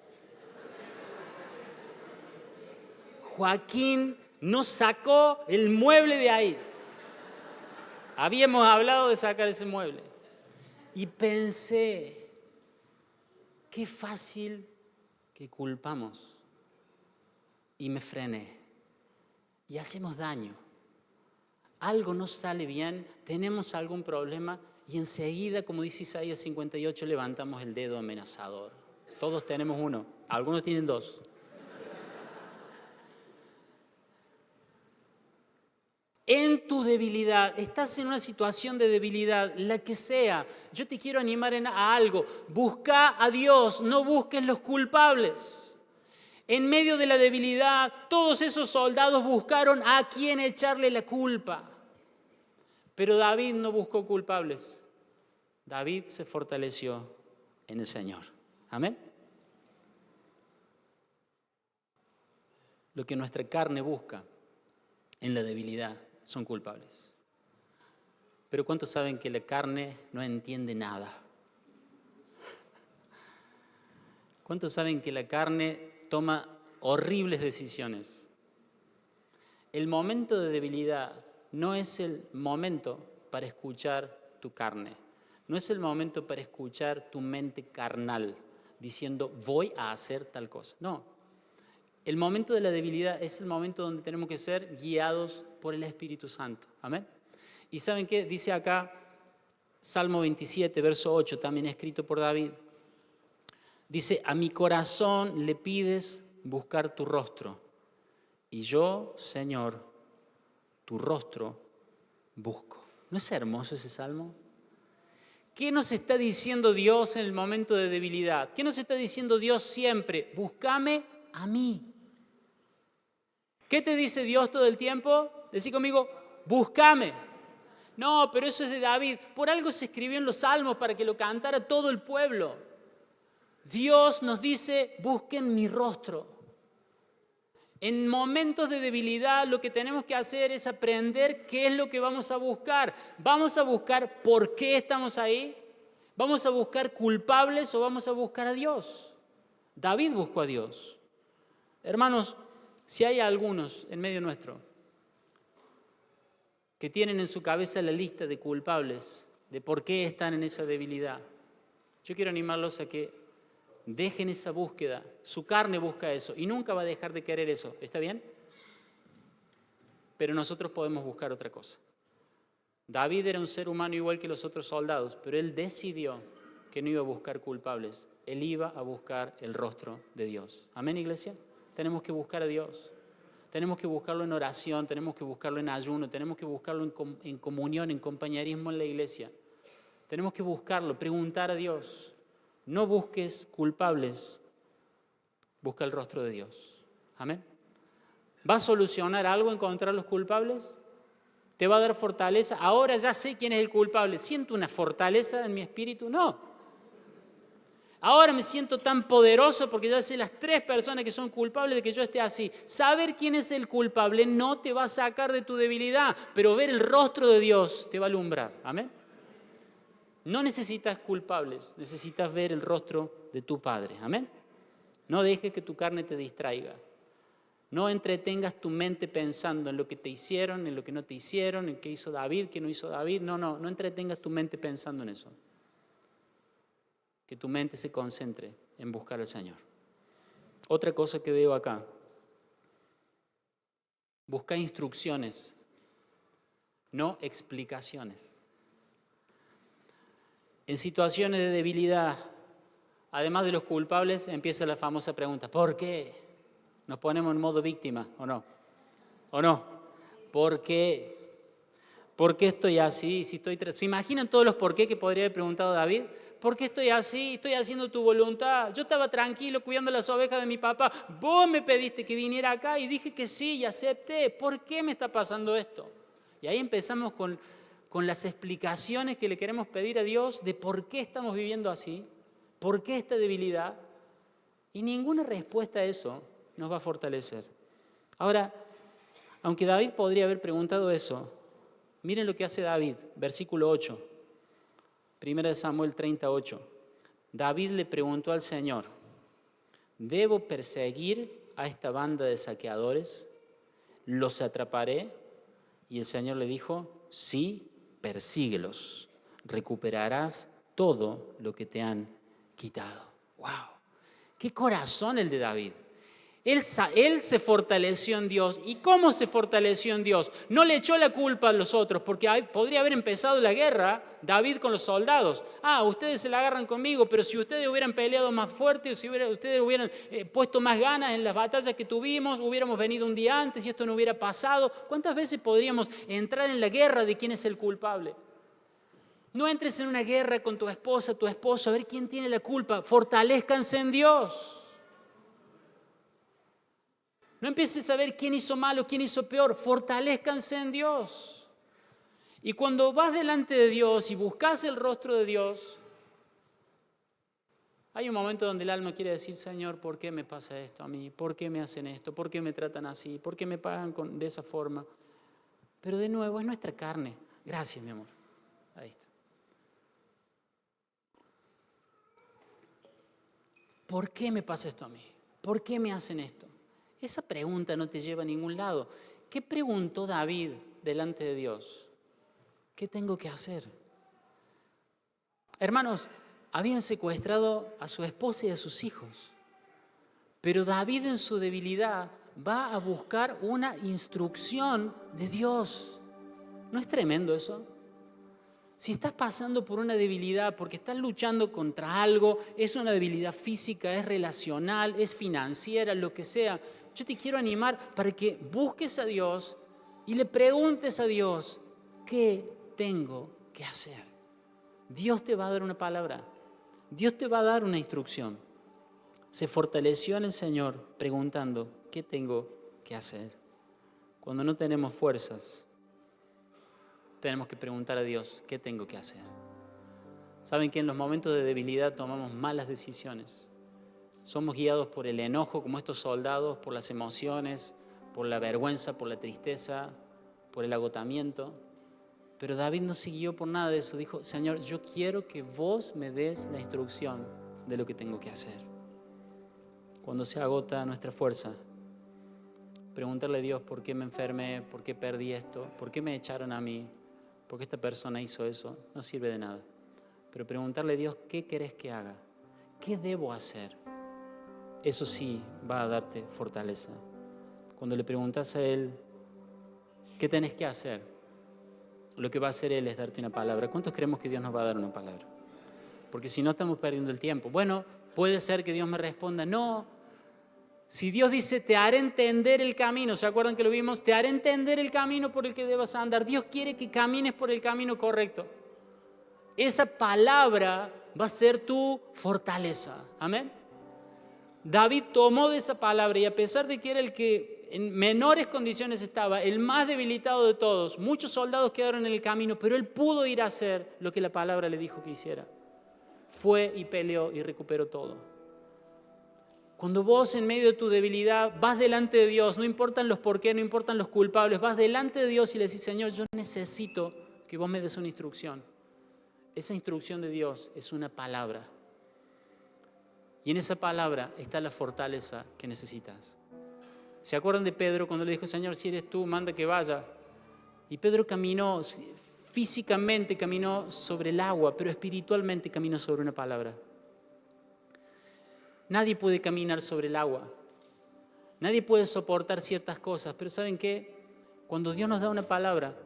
Joaquín no sacó el mueble de ahí. Habíamos hablado de sacar ese mueble. Y pensé, qué fácil que culpamos. Y me frené. Y hacemos daño. Algo no sale bien, tenemos algún problema y enseguida, como dice Isaías 58, levantamos el dedo amenazador. Todos tenemos uno, algunos tienen dos. En tu debilidad, estás en una situación de debilidad, la que sea, yo te quiero animar a algo. Busca a Dios, no busques los culpables. En medio de la debilidad, todos esos soldados buscaron a quién echarle la culpa. Pero David no buscó culpables. David se fortaleció en el Señor. Amén. Lo que nuestra carne busca en la debilidad son culpables. Pero ¿cuántos saben que la carne no entiende nada? ¿Cuántos saben que la carne toma horribles decisiones? El momento de debilidad no es el momento para escuchar tu carne. No es el momento para escuchar tu mente carnal diciendo voy a hacer tal cosa. No. El momento de la debilidad es el momento donde tenemos que ser guiados por el Espíritu Santo. Amén. ¿Y saben qué? Dice acá, Salmo 27, verso 8, también escrito por David. Dice, a mi corazón le pides buscar tu rostro. Y yo, Señor, tu rostro busco. ¿No es hermoso ese salmo? ¿Qué nos está diciendo Dios en el momento de debilidad? ¿Qué nos está diciendo Dios siempre? Búscame a mí. ¿Qué te dice Dios todo el tiempo? Decí conmigo, búscame. No, pero eso es de David. Por algo se escribió en los salmos para que lo cantara todo el pueblo. Dios nos dice, busquen mi rostro. En momentos de debilidad lo que tenemos que hacer es aprender qué es lo que vamos a buscar. ¿Vamos a buscar por qué estamos ahí? ¿Vamos a buscar culpables o vamos a buscar a Dios? David buscó a Dios. Hermanos, si hay algunos en medio nuestro que tienen en su cabeza la lista de culpables de por qué están en esa debilidad, yo quiero animarlos a que dejen esa búsqueda. Su carne busca eso y nunca va a dejar de querer eso. ¿Está bien? Pero nosotros podemos buscar otra cosa. David era un ser humano igual que los otros soldados, pero él decidió que no iba a buscar culpables. Él iba a buscar el rostro de Dios. ¿Amén, iglesia? Tenemos que buscar a Dios. Tenemos que buscarlo en oración, tenemos que buscarlo en ayuno, tenemos que buscarlo en comunión, en compañerismo en la iglesia. Tenemos que buscarlo, preguntar a Dios. No busques culpables, Busca el rostro de Dios. Amén. ¿Va a solucionar algo encontrar los culpables? ¿Te va a dar fortaleza? Ahora ya sé quién es el culpable. ¿Siento una fortaleza en mi espíritu? No. Ahora me siento tan poderoso porque ya sé las 3 personas que son culpables de que yo esté así. Saber quién es el culpable no te va a sacar de tu debilidad, pero ver el rostro de Dios te va a alumbrar. Amén. No necesitas culpables, necesitas ver el rostro de tu Padre. Amén. No dejes que tu carne te distraiga. No entretengas tu mente pensando en lo que te hicieron, en lo que no te hicieron, en qué hizo David, qué no hizo David. No entretengas tu mente pensando en eso. Que tu mente se concentre en buscar al Señor. Otra cosa que veo acá. Busca instrucciones, no explicaciones. En situaciones de debilidad, además de los culpables, empieza la famosa pregunta, ¿por qué? Nos ponemos en modo víctima, ¿o no? ¿O no? ¿Por qué? ¿Por qué estoy así? ¿Se imaginan todos los por qué que podría haber preguntado David? ¿Por qué estoy así? Estoy haciendo tu voluntad. Yo estaba tranquilo cuidando las ovejas de mi papá. Vos me pediste que viniera acá y dije que sí y acepté. ¿Por qué me está pasando esto? Y ahí empezamos con las explicaciones que le queremos pedir a Dios de por qué estamos viviendo así, por qué esta debilidad. Y ninguna respuesta a eso nos va a fortalecer. Ahora, aunque David podría haber preguntado eso, miren lo que hace David, versículo 8, 1 Samuel 38. David le preguntó al Señor, ¿debo perseguir a esta banda de saqueadores? ¿Los atraparé? Y el Señor le dijo, sí, persíguelos, recuperarás todo lo que te han quitado. ¡Wow! ¡Qué corazón el de David! Él se fortaleció en Dios. ¿Y cómo se fortaleció en Dios? No le echó la culpa a los otros, porque podría haber empezado la guerra David con los soldados. Ustedes se la agarran conmigo, pero si ustedes hubieran peleado más fuerte, si ustedes hubieran puesto más ganas en las batallas que tuvimos, hubiéramos venido un día antes y esto no hubiera pasado. ¿Cuántas veces podríamos entrar en la guerra de quién es el culpable? No entres en una guerra con tu esposa, tu esposo, a ver quién tiene la culpa. Fortalezcanse en Dios. No empieces a ver quién hizo mal o quién hizo peor. Fortalezcanse en Dios. Y cuando vas delante de Dios y buscas el rostro de Dios, hay un momento donde el alma quiere decir, Señor, ¿por qué me pasa esto a mí? ¿Por qué me hacen esto? ¿Por qué me tratan así? ¿Por qué me pagan de esa forma? Pero de nuevo, es nuestra carne. Gracias, mi amor. Ahí está. ¿Por qué me pasa esto a mí? ¿Por qué me hacen esto? Esa pregunta no te lleva a ningún lado. ¿Qué preguntó David delante de Dios? ¿Qué tengo que hacer? Hermanos, habían secuestrado a su esposa y a sus hijos. Pero David en su debilidad va a buscar una instrucción de Dios. ¿No es tremendo eso? Si estás pasando por una debilidad porque estás luchando contra algo, es una debilidad física, es relacional, es financiera, lo que sea, yo te quiero animar para que busques a Dios y le preguntes a Dios, ¿qué tengo que hacer? Dios te va a dar una palabra, Dios te va a dar una instrucción. Se fortaleció en el Señor preguntando, ¿qué tengo que hacer? Cuando no tenemos fuerzas, tenemos que preguntar a Dios, ¿qué tengo que hacer? Saben que en los momentos de debilidad tomamos malas decisiones. Somos guiados por el enojo, como estos soldados, por las emociones, por la vergüenza, por la tristeza, por el agotamiento. Pero David no siguió por nada de eso. Dijo, Señor, yo quiero que vos me des la instrucción de lo que tengo que hacer. Cuando se agota nuestra fuerza, preguntarle a Dios por qué me enfermé, por qué perdí esto, por qué me echaron a mí, por qué esta persona hizo eso, no sirve de nada. Pero preguntarle a Dios, ¿qué querés que haga? ¿Qué debo hacer? Eso sí va a darte fortaleza. Cuando le preguntas a Él, ¿qué tenés que hacer? Lo que va a hacer Él es darte una palabra. ¿Cuántos creemos que Dios nos va a dar una palabra? Porque si no, estamos perdiendo el tiempo. Bueno, puede ser que Dios me responda, no. Si Dios dice, te haré entender el camino, ¿se acuerdan que lo vimos? Te haré entender el camino por el que debas andar. Dios quiere que camines por el camino correcto. Esa palabra va a ser tu fortaleza. Amén. David tomó de esa palabra y a pesar de que era el que en menores condiciones estaba, el más debilitado de todos, muchos soldados quedaron en el camino, pero él pudo ir a hacer lo que la palabra le dijo que hiciera. Fue y peleó y recuperó todo. Cuando vos en medio de tu debilidad vas delante de Dios, no importan los por qué, no importan los culpables, vas delante de Dios y le decís, Señor, yo necesito que vos me des una instrucción. Esa instrucción de Dios es una palabra. Y en esa palabra está la fortaleza que necesitas. ¿Se acuerdan de Pedro cuando le dijo, Señor, si eres tú, manda que vaya? Y Pedro caminó, físicamente caminó sobre el agua, pero espiritualmente caminó sobre una palabra. Nadie puede caminar sobre el agua. Nadie puede soportar ciertas cosas, pero ¿saben qué? Cuando Dios nos da una palabra,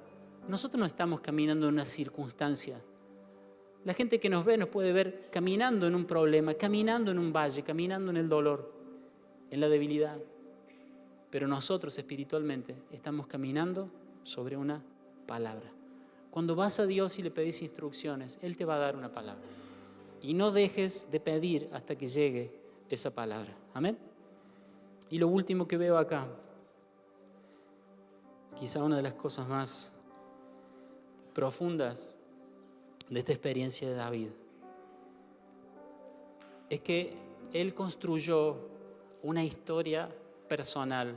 nosotros no estamos caminando en una circunstancia. La gente que nos ve nos puede ver caminando en un problema, caminando en un valle, caminando en el dolor, en la debilidad. Pero nosotros espiritualmente estamos caminando sobre una palabra. Cuando vas a Dios y le pedís instrucciones, Él te va a dar una palabra. Y no dejes de pedir hasta que llegue esa palabra. Amén. Y lo último que veo acá, quizá una de las cosas más profundas de esta experiencia de David, es que él construyó una historia personal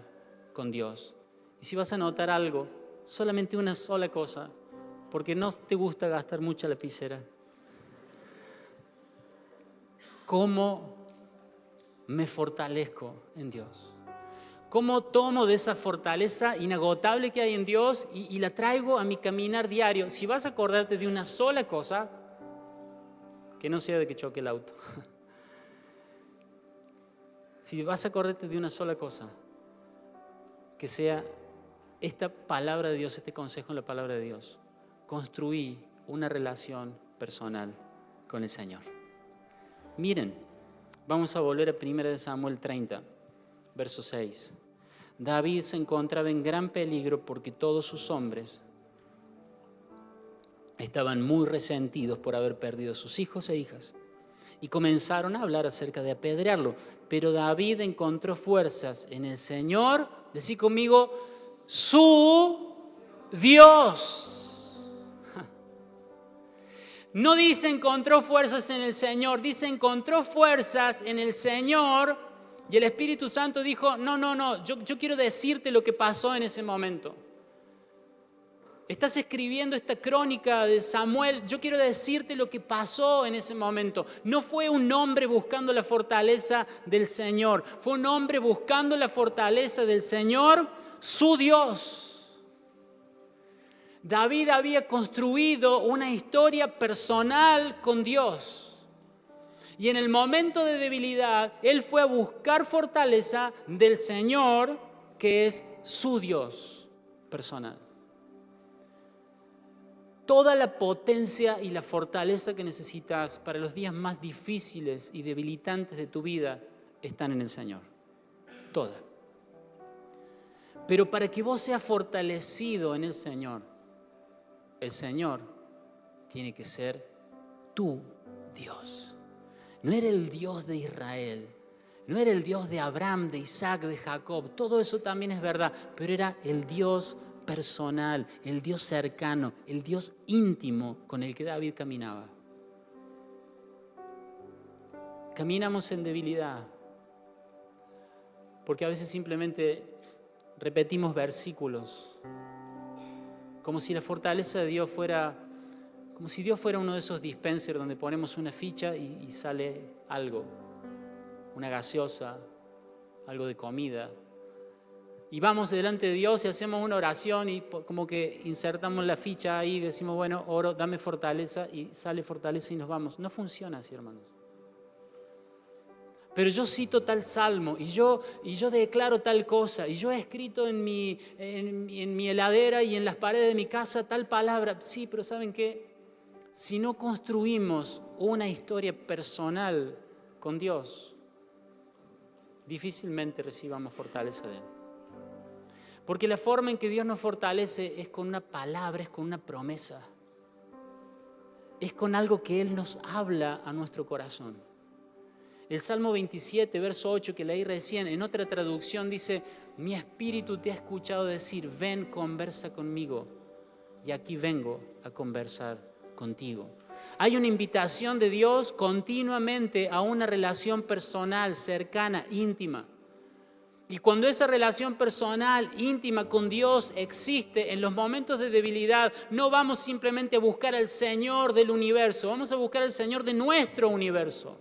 con Dios. Y si vas a notar algo, solamente una sola cosa, porque no te gusta gastar mucha lapicera. ¿Cómo me fortalezco en Dios? ¿Cómo tomo de esa fortaleza inagotable que hay en Dios y la traigo a mi caminar diario? Si vas a acordarte de una sola cosa, que no sea de que choque el auto. Si vas a acordarte de una sola cosa, que sea esta palabra de Dios, este consejo en la palabra de Dios. Construí una relación personal con el Señor. Miren, vamos a volver a 1 Samuel 30, verso 6. David se encontraba en gran peligro porque todos sus hombres estaban muy resentidos por haber perdido sus hijos e hijas y comenzaron a hablar acerca de apedrearlo. Pero David encontró fuerzas en el Señor, decí conmigo, su Dios. No dice encontró fuerzas en el Señor, dice encontró fuerzas en el Señor y el Espíritu Santo dijo, no, yo quiero decirte lo que pasó en ese momento. Estás escribiendo esta crónica de Samuel, yo quiero decirte lo que pasó en ese momento. No fue un hombre buscando la fortaleza del Señor, fue un hombre buscando la fortaleza del Señor, su Dios. David había construido una historia personal con Dios. Y en el momento de debilidad, él fue a buscar fortaleza del Señor, que es su Dios personal. Toda la potencia y la fortaleza que necesitas para los días más difíciles y debilitantes de tu vida están en el Señor. Toda. Pero para que vos seas fortalecido en el Señor tiene que ser tu Dios. No era el Dios de Israel, no era el Dios de Abraham, de Isaac, de Jacob. Todo eso también es verdad, pero era el Dios personal, el Dios cercano, el Dios íntimo con el que David caminaba. Caminamos en debilidad, porque a veces simplemente repetimos versículos, como si la fortaleza de Dios fuera, como si Dios fuera uno de esos dispensers donde ponemos una ficha y sale algo, una gaseosa, algo de comida. Y vamos delante de Dios y hacemos una oración y como que insertamos la ficha ahí y decimos, bueno, oro, dame fortaleza, y sale fortaleza y nos vamos. No funciona así, hermanos. Pero yo cito tal salmo y yo declaro tal cosa y yo he escrito en mi heladera y en las paredes de mi casa tal palabra. Sí, pero ¿saben qué? Si no construimos una historia personal con Dios, difícilmente recibamos fortaleza de Él. Porque la forma en que Dios nos fortalece es con una palabra, es con una promesa. Es con algo que Él nos habla a nuestro corazón. El Salmo 27, verso 8 que leí recién, en otra traducción dice, mi espíritu te ha escuchado decir, ven, conversa conmigo. Y aquí vengo a conversar contigo. Hay una invitación de Dios continuamente a una relación personal, cercana, íntima. Y cuando esa relación personal, íntima con Dios existe en los momentos de debilidad, no vamos simplemente a buscar al Señor del universo, vamos a buscar al Señor de nuestro universo.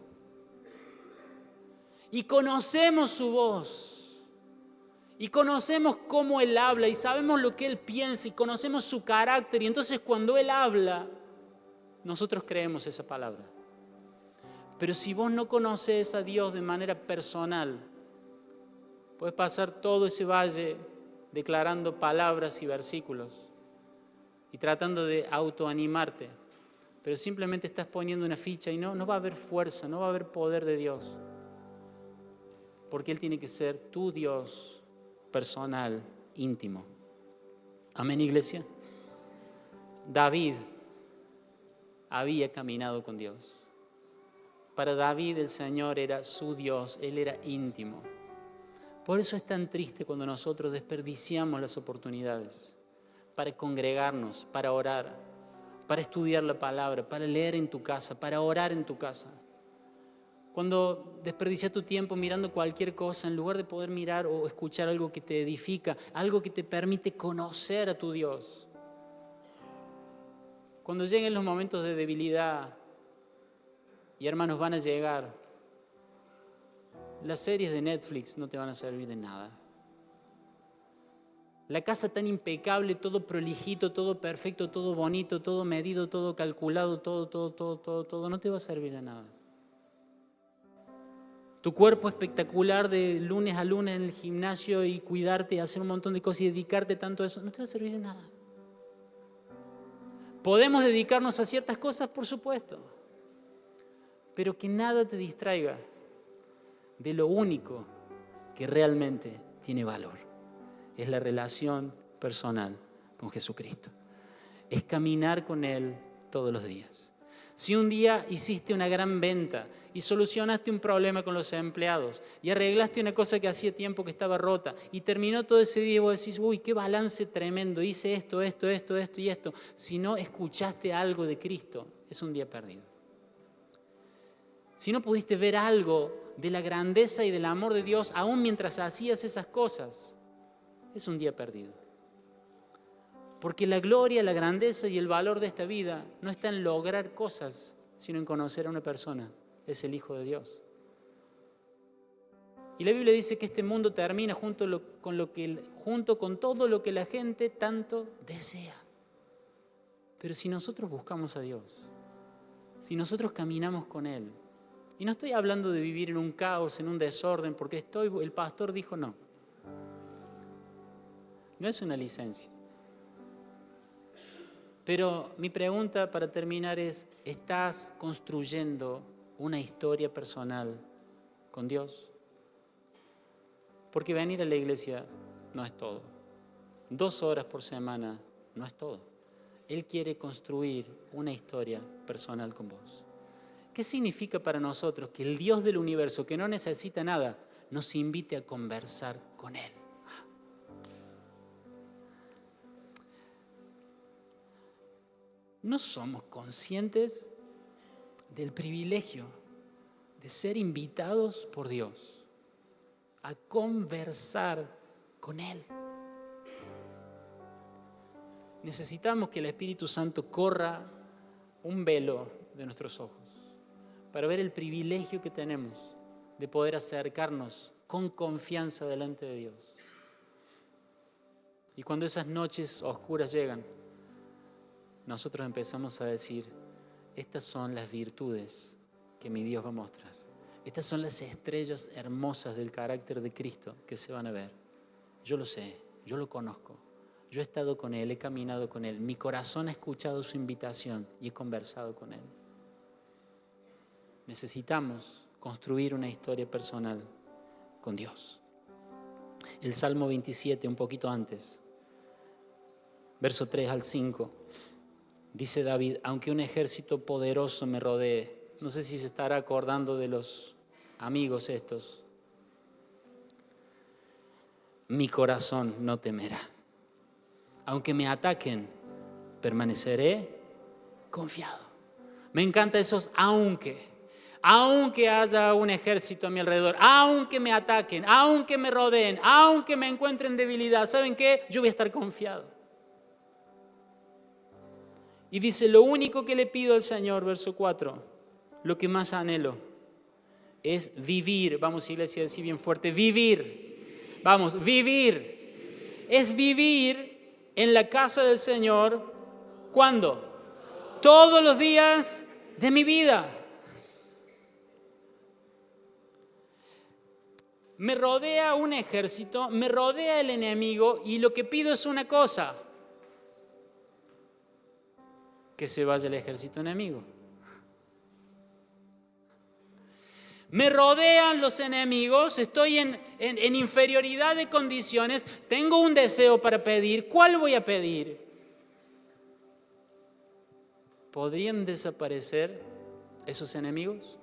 Y conocemos su voz, y conocemos cómo Él habla, y sabemos lo que Él piensa, y conocemos su carácter, y entonces cuando Él habla, nosotros creemos esa palabra. Pero si vos no conoces a Dios de manera personal, puedes pasar todo ese valle declarando palabras y versículos y tratando de autoanimarte, pero simplemente estás poniendo una ficha y no va a haber fuerza, no va a haber poder de Dios. Porque Él tiene que ser tu Dios personal, íntimo. Amén, iglesia. David había caminado con Dios. Para David el Señor era su Dios, Él era íntimo. Por eso es tan triste cuando nosotros desperdiciamos las oportunidades para congregarnos, para orar, para estudiar la palabra, para leer en tu casa, para orar en tu casa. Cuando desperdicias tu tiempo mirando cualquier cosa en lugar de poder mirar o escuchar algo que te edifica, algo que te permite conocer a tu Dios. Cuando lleguen los momentos de debilidad, y hermanos, van a llegar, las series de Netflix no te van a servir de nada. La casa tan impecable, todo prolijito, todo perfecto, todo bonito, todo medido, todo calculado, todo, no te va a servir de nada. Tu cuerpo espectacular de lunes a lunes en el gimnasio y cuidarte y hacer un montón de cosas y dedicarte tanto a eso, no te va a servir de nada. ¿Podemos dedicarnos a ciertas cosas? Por supuesto. Pero que nada te distraiga de lo único que realmente tiene valor. Es la relación personal con Jesucristo. Es caminar con Él todos los días. Si un día hiciste una gran venta y solucionaste un problema con los empleados y arreglaste una cosa que hacía tiempo que estaba rota y terminó todo ese día y vos decís, uy, qué balance tremendo, hice esto y esto. Si no escuchaste algo de Cristo, es un día perdido. Si no pudiste ver algo de la grandeza y del amor de Dios aún mientras hacías esas cosas, es un día perdido. Porque la gloria, la grandeza y el valor de esta vida no está en lograr cosas, sino en conocer a una persona. Es el Hijo de Dios. Y la Biblia dice que este mundo termina junto con todo lo que la gente tanto desea. Pero si nosotros buscamos a Dios, si nosotros caminamos con Él, y no estoy hablando de vivir en un caos, en un desorden, porque el pastor dijo no. No es una licencia. Pero mi pregunta para terminar es, ¿estás construyendo una historia personal con Dios? Porque venir a la iglesia no es todo. 2 horas por semana no es todo. Él quiere construir una historia personal con vos. ¿Qué significa para nosotros que el Dios del universo, que no necesita nada, nos invite a conversar con Él? No somos conscientes del privilegio de ser invitados por Dios a conversar con Él. Necesitamos que el Espíritu Santo corra un velo de nuestros ojos para ver el privilegio que tenemos de poder acercarnos con confianza delante de Dios. Y cuando esas noches oscuras llegan, nosotros empezamos a decir, estas son las virtudes que mi Dios va a mostrar. Estas son las estrellas hermosas del carácter de Cristo que se van a ver. Yo lo sé, yo lo conozco. Yo he estado con Él, he caminado con Él. Mi corazón ha escuchado su invitación y he conversado con Él. Necesitamos construir una historia personal con Dios. El Salmo 27, un poquito antes, verso 3 al 5. Dice David, aunque un ejército poderoso me rodee, no sé si se estará acordando de los amigos estos, mi corazón no temerá. Aunque me ataquen, permaneceré confiado. Me encanta esos aunque. Aunque haya un ejército a mi alrededor, aunque me ataquen, aunque me rodeen, aunque me encuentren debilidad, ¿saben qué? Yo voy a estar confiado. Y dice, lo único que le pido al Señor, verso 4, lo que más anhelo es vivir. Vamos, iglesia, decir bien fuerte, vivir. Vamos, vivir. Es vivir en la casa del Señor. ¿Cuándo? Todos los días de mi vida. Me rodea un ejército, me rodea el enemigo y lo que pido es una cosa: que se vaya el ejército enemigo. Me rodean los enemigos, estoy en inferioridad de condiciones, tengo un deseo para pedir. ¿Cuál voy a pedir? ¿Podrían desaparecer esos enemigos?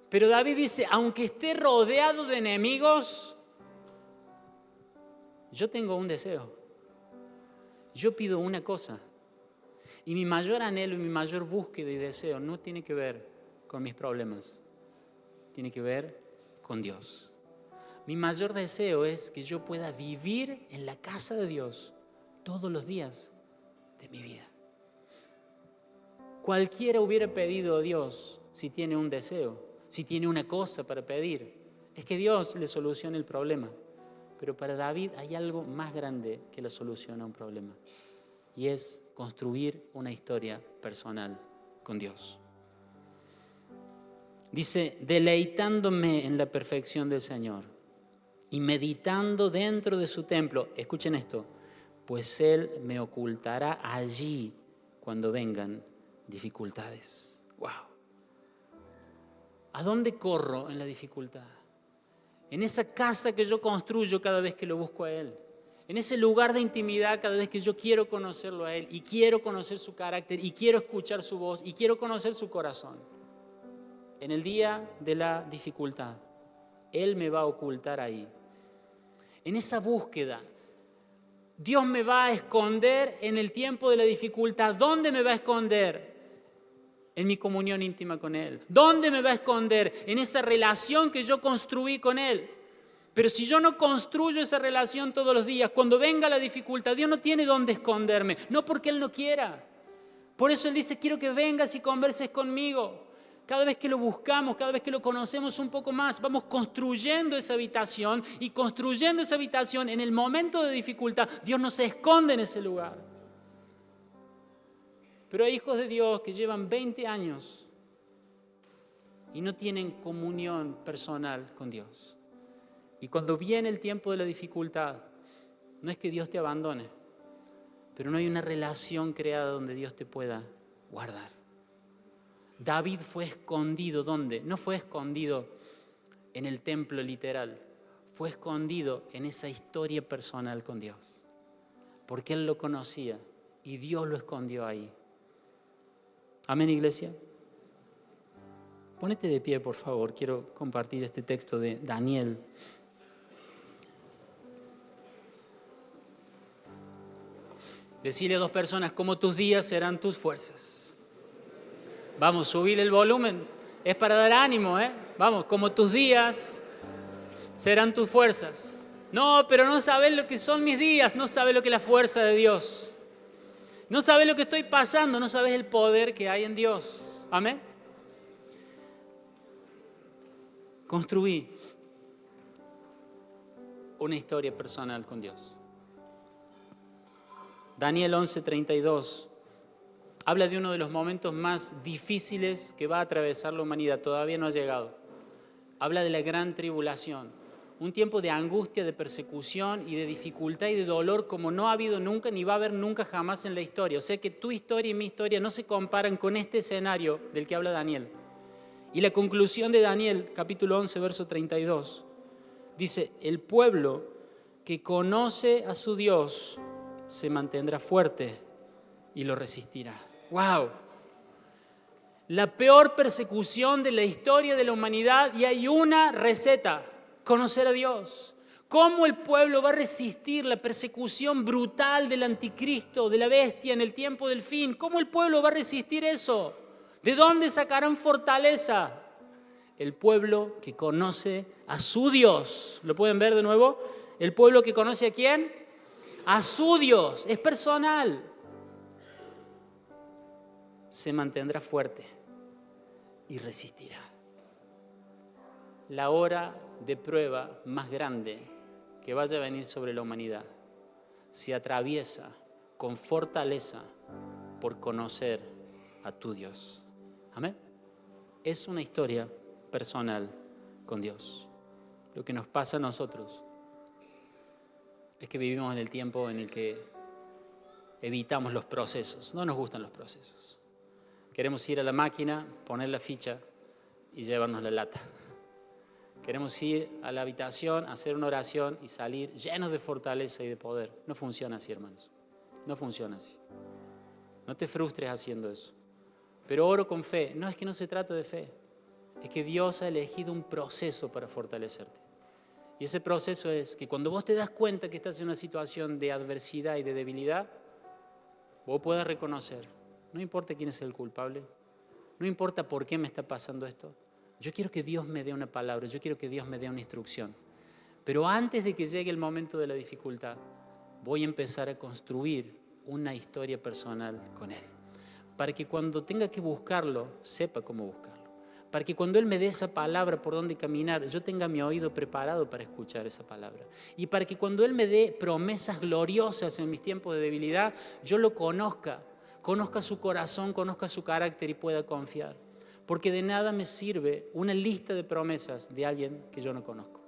Pero David dice, aunque esté rodeado de enemigos, yo tengo un deseo. Yo pido una cosa. Y mi mayor anhelo y mi mayor búsqueda y deseo no tiene que ver con mis problemas. Tiene que ver con Dios. Mi mayor deseo es que yo pueda vivir en la casa de Dios todos los días de mi vida. Cualquiera hubiera pedido a Dios si tiene un deseo. Si tiene una cosa para pedir, es que Dios le solucione el problema. Pero para David hay algo más grande que la solución a un problema. Y es construir una historia personal con Dios. Dice, deleitándome en la perfección del Señor y meditando dentro de su templo. Escuchen esto, pues Él me ocultará allí cuando vengan dificultades. ¡Wow! ¿A dónde corro en la dificultad? En esa casa que yo construyo cada vez que lo busco a Él. En ese lugar de intimidad cada vez que yo quiero conocerlo a Él y quiero conocer su carácter y quiero escuchar su voz y quiero conocer su corazón. En el día de la dificultad, Él me va a ocultar ahí. En esa búsqueda, Dios me va a esconder en el tiempo de la dificultad. ¿Dónde me va a esconder? En mi comunión íntima con Él. ¿Dónde me va a esconder? En esa relación que yo construí con Él. Pero si yo no construyo esa relación todos los días, cuando venga la dificultad, Dios no tiene dónde esconderme. No porque Él no quiera. Por eso Él dice, quiero que vengas y converses conmigo. Cada vez que lo buscamos, cada vez que lo conocemos un poco más, vamos construyendo esa habitación. Y construyendo esa habitación, en el momento de dificultad, Dios no se esconde en ese lugar. Pero hay hijos de Dios que llevan 20 años y no tienen comunión personal con Dios. Y cuando viene el tiempo de la dificultad, no es que Dios te abandone, pero no hay una relación creada donde Dios te pueda guardar. David fue escondido, ¿dónde? No fue escondido en el templo literal, fue escondido en esa historia personal con Dios. Porque Él lo conocía y Dios lo escondió ahí. Amén, iglesia. Ponete de pie, por favor. Quiero compartir este texto de Daniel. Decirle a dos personas, como tus días serán tus fuerzas. Vamos, subir el volumen. Es para dar ánimo, ¿eh? Vamos, como tus días serán tus fuerzas. No, pero no sabes lo que son mis días. No sabes lo que es la fuerza de Dios. No sabes lo que estoy pasando, no sabes el poder que hay en Dios. Amén. Construí una historia personal con Dios. Daniel 11:32 habla de uno de los momentos más difíciles que va a atravesar la humanidad. Todavía no ha llegado. Habla de la gran tribulación. Un tiempo de angustia, de persecución y de dificultad y de dolor como no ha habido nunca ni va a haber nunca jamás en la historia. O sea que tu historia y mi historia no se comparan con este escenario del que habla Daniel. Y la conclusión de Daniel, capítulo 11, verso 32, dice, el pueblo que conoce a su Dios se mantendrá fuerte y lo resistirá. ¡Wow! la peor persecución de la historia de la humanidad y hay una receta: conocer a Dios. ¿Cómo el pueblo va a resistir la persecución brutal del anticristo, de la bestia en el tiempo del fin? ¿Cómo el pueblo va a resistir eso? ¿De dónde sacarán fortaleza? El pueblo que conoce a su Dios. ¿Lo pueden ver de nuevo? El pueblo que conoce ¿a quién? A su Dios. Es personal. Se mantendrá fuerte y resistirá. La hora de prueba más grande que vaya a venir sobre la humanidad se atraviesa con fortaleza por conocer a tu Dios. Amén. Es una historia personal con Dios. Lo que nos pasa a nosotros es que vivimos en el tiempo en el que evitamos los procesos. No nos gustan los procesos. Queremos ir a la máquina, poner la ficha y llevarnos la lata. Queremos ir a la habitación, hacer una oración y salir llenos de fortaleza y de poder. No funciona así, hermanos. No funciona así. No te frustres haciendo eso. Pero oro con fe. No, es que no se trata de fe. Es que Dios ha elegido un proceso para fortalecerte. Y ese proceso es que cuando vos te das cuenta que estás en una situación de adversidad y de debilidad, vos puedas reconocer, no importa quién es el culpable, no importa por qué me está pasando esto, yo quiero que Dios me dé una palabra, yo quiero que Dios me dé una instrucción. Pero antes de que llegue el momento de la dificultad, voy a empezar a construir una historia personal con Él. Para que cuando tenga que buscarlo, sepa cómo buscarlo. Para que cuando Él me dé esa palabra por donde caminar, yo tenga mi oído preparado para escuchar esa palabra. Y para que cuando Él me dé promesas gloriosas en mis tiempos de debilidad, yo lo conozca su corazón, conozca su carácter y pueda confiar. Porque de nada me sirve una lista de promesas de alguien que yo no conozco.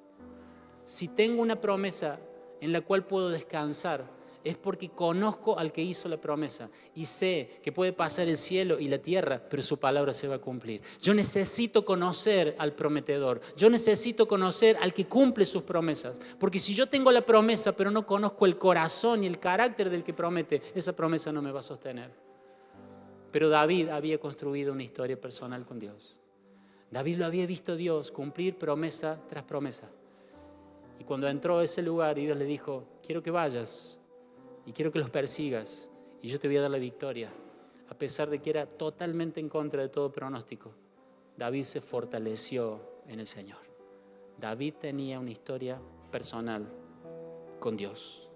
Si tengo una promesa en la cual puedo descansar, es porque conozco al que hizo la promesa y sé que puede pasar el cielo y la tierra, pero su palabra se va a cumplir. Yo necesito conocer al prometedor, yo necesito conocer al que cumple sus promesas, porque si yo tengo la promesa pero no conozco el corazón y el carácter del que promete, esa promesa no me va a sostener. Pero David había construido una historia personal con Dios. David lo había visto Dios cumplir promesa tras promesa. Y cuando entró a ese lugar y Dios le dijo, quiero que vayas y quiero que los persigas y yo te voy a dar la victoria, a pesar de que era totalmente en contra de todo pronóstico, David se fortaleció en el Señor. David tenía una historia personal con Dios.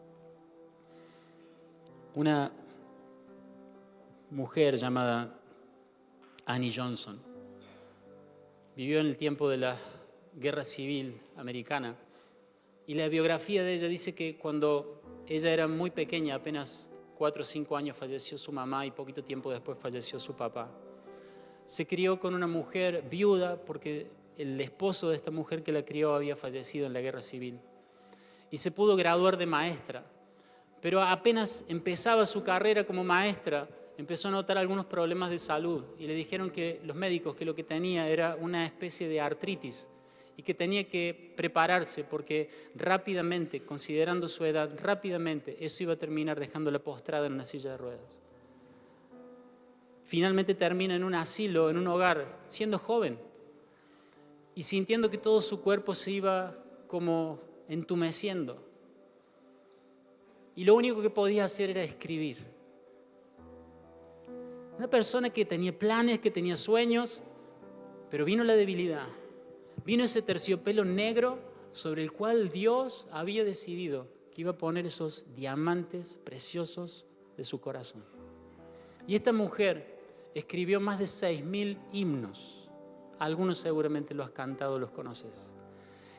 Una mujer llamada Annie Johnson vivió en el tiempo de la Guerra Civil Americana y la biografía de ella dice que cuando ella era muy pequeña, apenas 4 o 5 años, falleció su mamá y poquito tiempo después falleció su papá. Se crió con una mujer viuda porque el esposo de esta mujer que la crió había fallecido en la Guerra Civil y se pudo graduar de maestra, pero apenas empezaba su carrera como maestra empezó a notar algunos problemas de salud y le dijeron que los médicos que lo que tenía era una especie de artritis y que tenía que prepararse porque rápidamente, considerando su edad, rápidamente eso iba a terminar dejándola postrada en una silla de ruedas. Finalmente termina en un asilo, en un hogar, siendo joven y sintiendo que todo su cuerpo se iba como entumeciendo. Y lo único que podía hacer era escribir. Una persona que tenía planes, que tenía sueños, pero vino la debilidad. Vino ese terciopelo negro sobre el cual Dios había decidido que iba a poner esos diamantes preciosos de su corazón. Y esta mujer escribió más de 6.000 himnos. Algunos seguramente los has cantado, los conoces.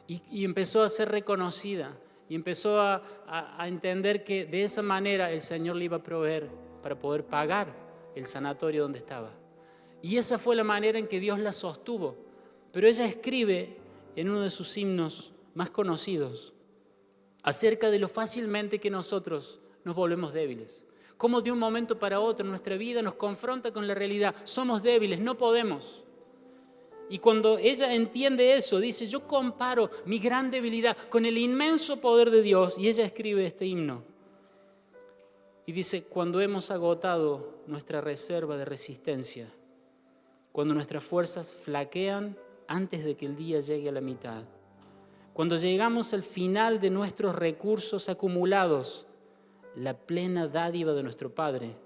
Y empezó a ser reconocida y empezó a entender que de esa manera el Señor le iba a proveer para poder pagar el sanatorio donde estaba. Y esa fue la manera en que Dios la sostuvo. Pero ella escribe en uno de sus himnos más conocidos acerca de lo fácilmente que nosotros nos volvemos débiles. Cómo de un momento para otro nuestra vida nos confronta con la realidad. Somos débiles, no podemos. Y cuando ella entiende eso, dice, yo comparo mi gran debilidad con el inmenso poder de Dios. Y ella escribe este himno. Y dice, cuando hemos agotado nuestra reserva de resistencia, cuando nuestras fuerzas flaquean antes de que el día llegue a la mitad. Cuando llegamos al final de nuestros recursos acumulados, la plena dádiva de nuestro Padre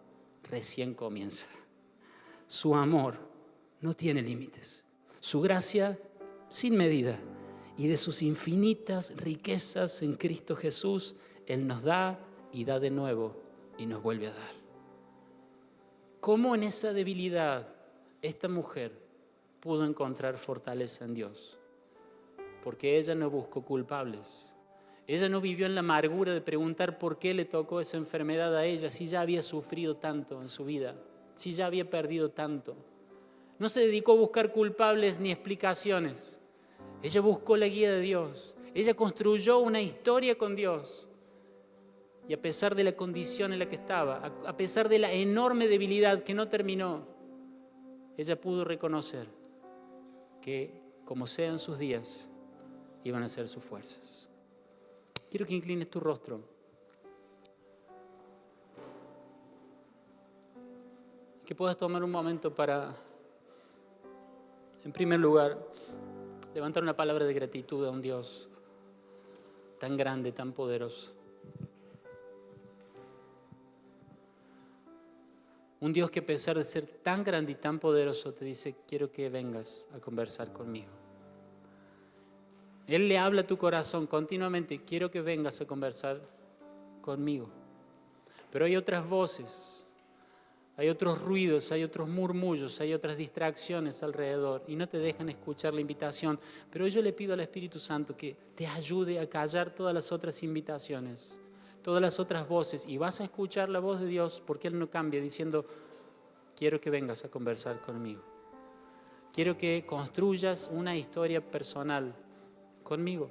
recién comienza. Su amor no tiene límites, su gracia sin medida, y de sus infinitas riquezas en Cristo Jesús, Él nos da y da de nuevo y nos vuelve a dar. ¿Cómo en esa debilidad esta mujer pudo encontrar fortaleza en Dios? Porque ella no buscó culpables. Ella no vivió en la amargura de preguntar por qué le tocó esa enfermedad a ella, si ya había sufrido tanto en su vida, si ya había perdido tanto. No se dedicó a buscar culpables ni explicaciones. Ella buscó la guía de Dios. Ella construyó una historia con Dios. Y a pesar de la condición en la que estaba, a pesar de la enorme debilidad que no terminó, ella pudo reconocer que, como sean sus días, iban a ser sus fuerzas. Quiero que inclines tu rostro. Que puedas tomar un momento para, en primer lugar, levantar una palabra de gratitud a un Dios tan grande, tan poderoso. Un Dios que a pesar de ser tan grande y tan poderoso te dice, quiero que vengas a conversar conmigo. Él le habla a tu corazón continuamente, quiero que vengas a conversar conmigo. Pero hay otras voces, hay otros ruidos, hay otros murmullos, hay otras distracciones alrededor y no te dejan escuchar la invitación. Pero yo le pido al Espíritu Santo que te ayude a callar todas las otras invitaciones, todas las otras voces, y vas a escuchar la voz de Dios porque Él no cambia diciendo, quiero que vengas a conversar conmigo. Quiero que construyas una historia personal conmigo.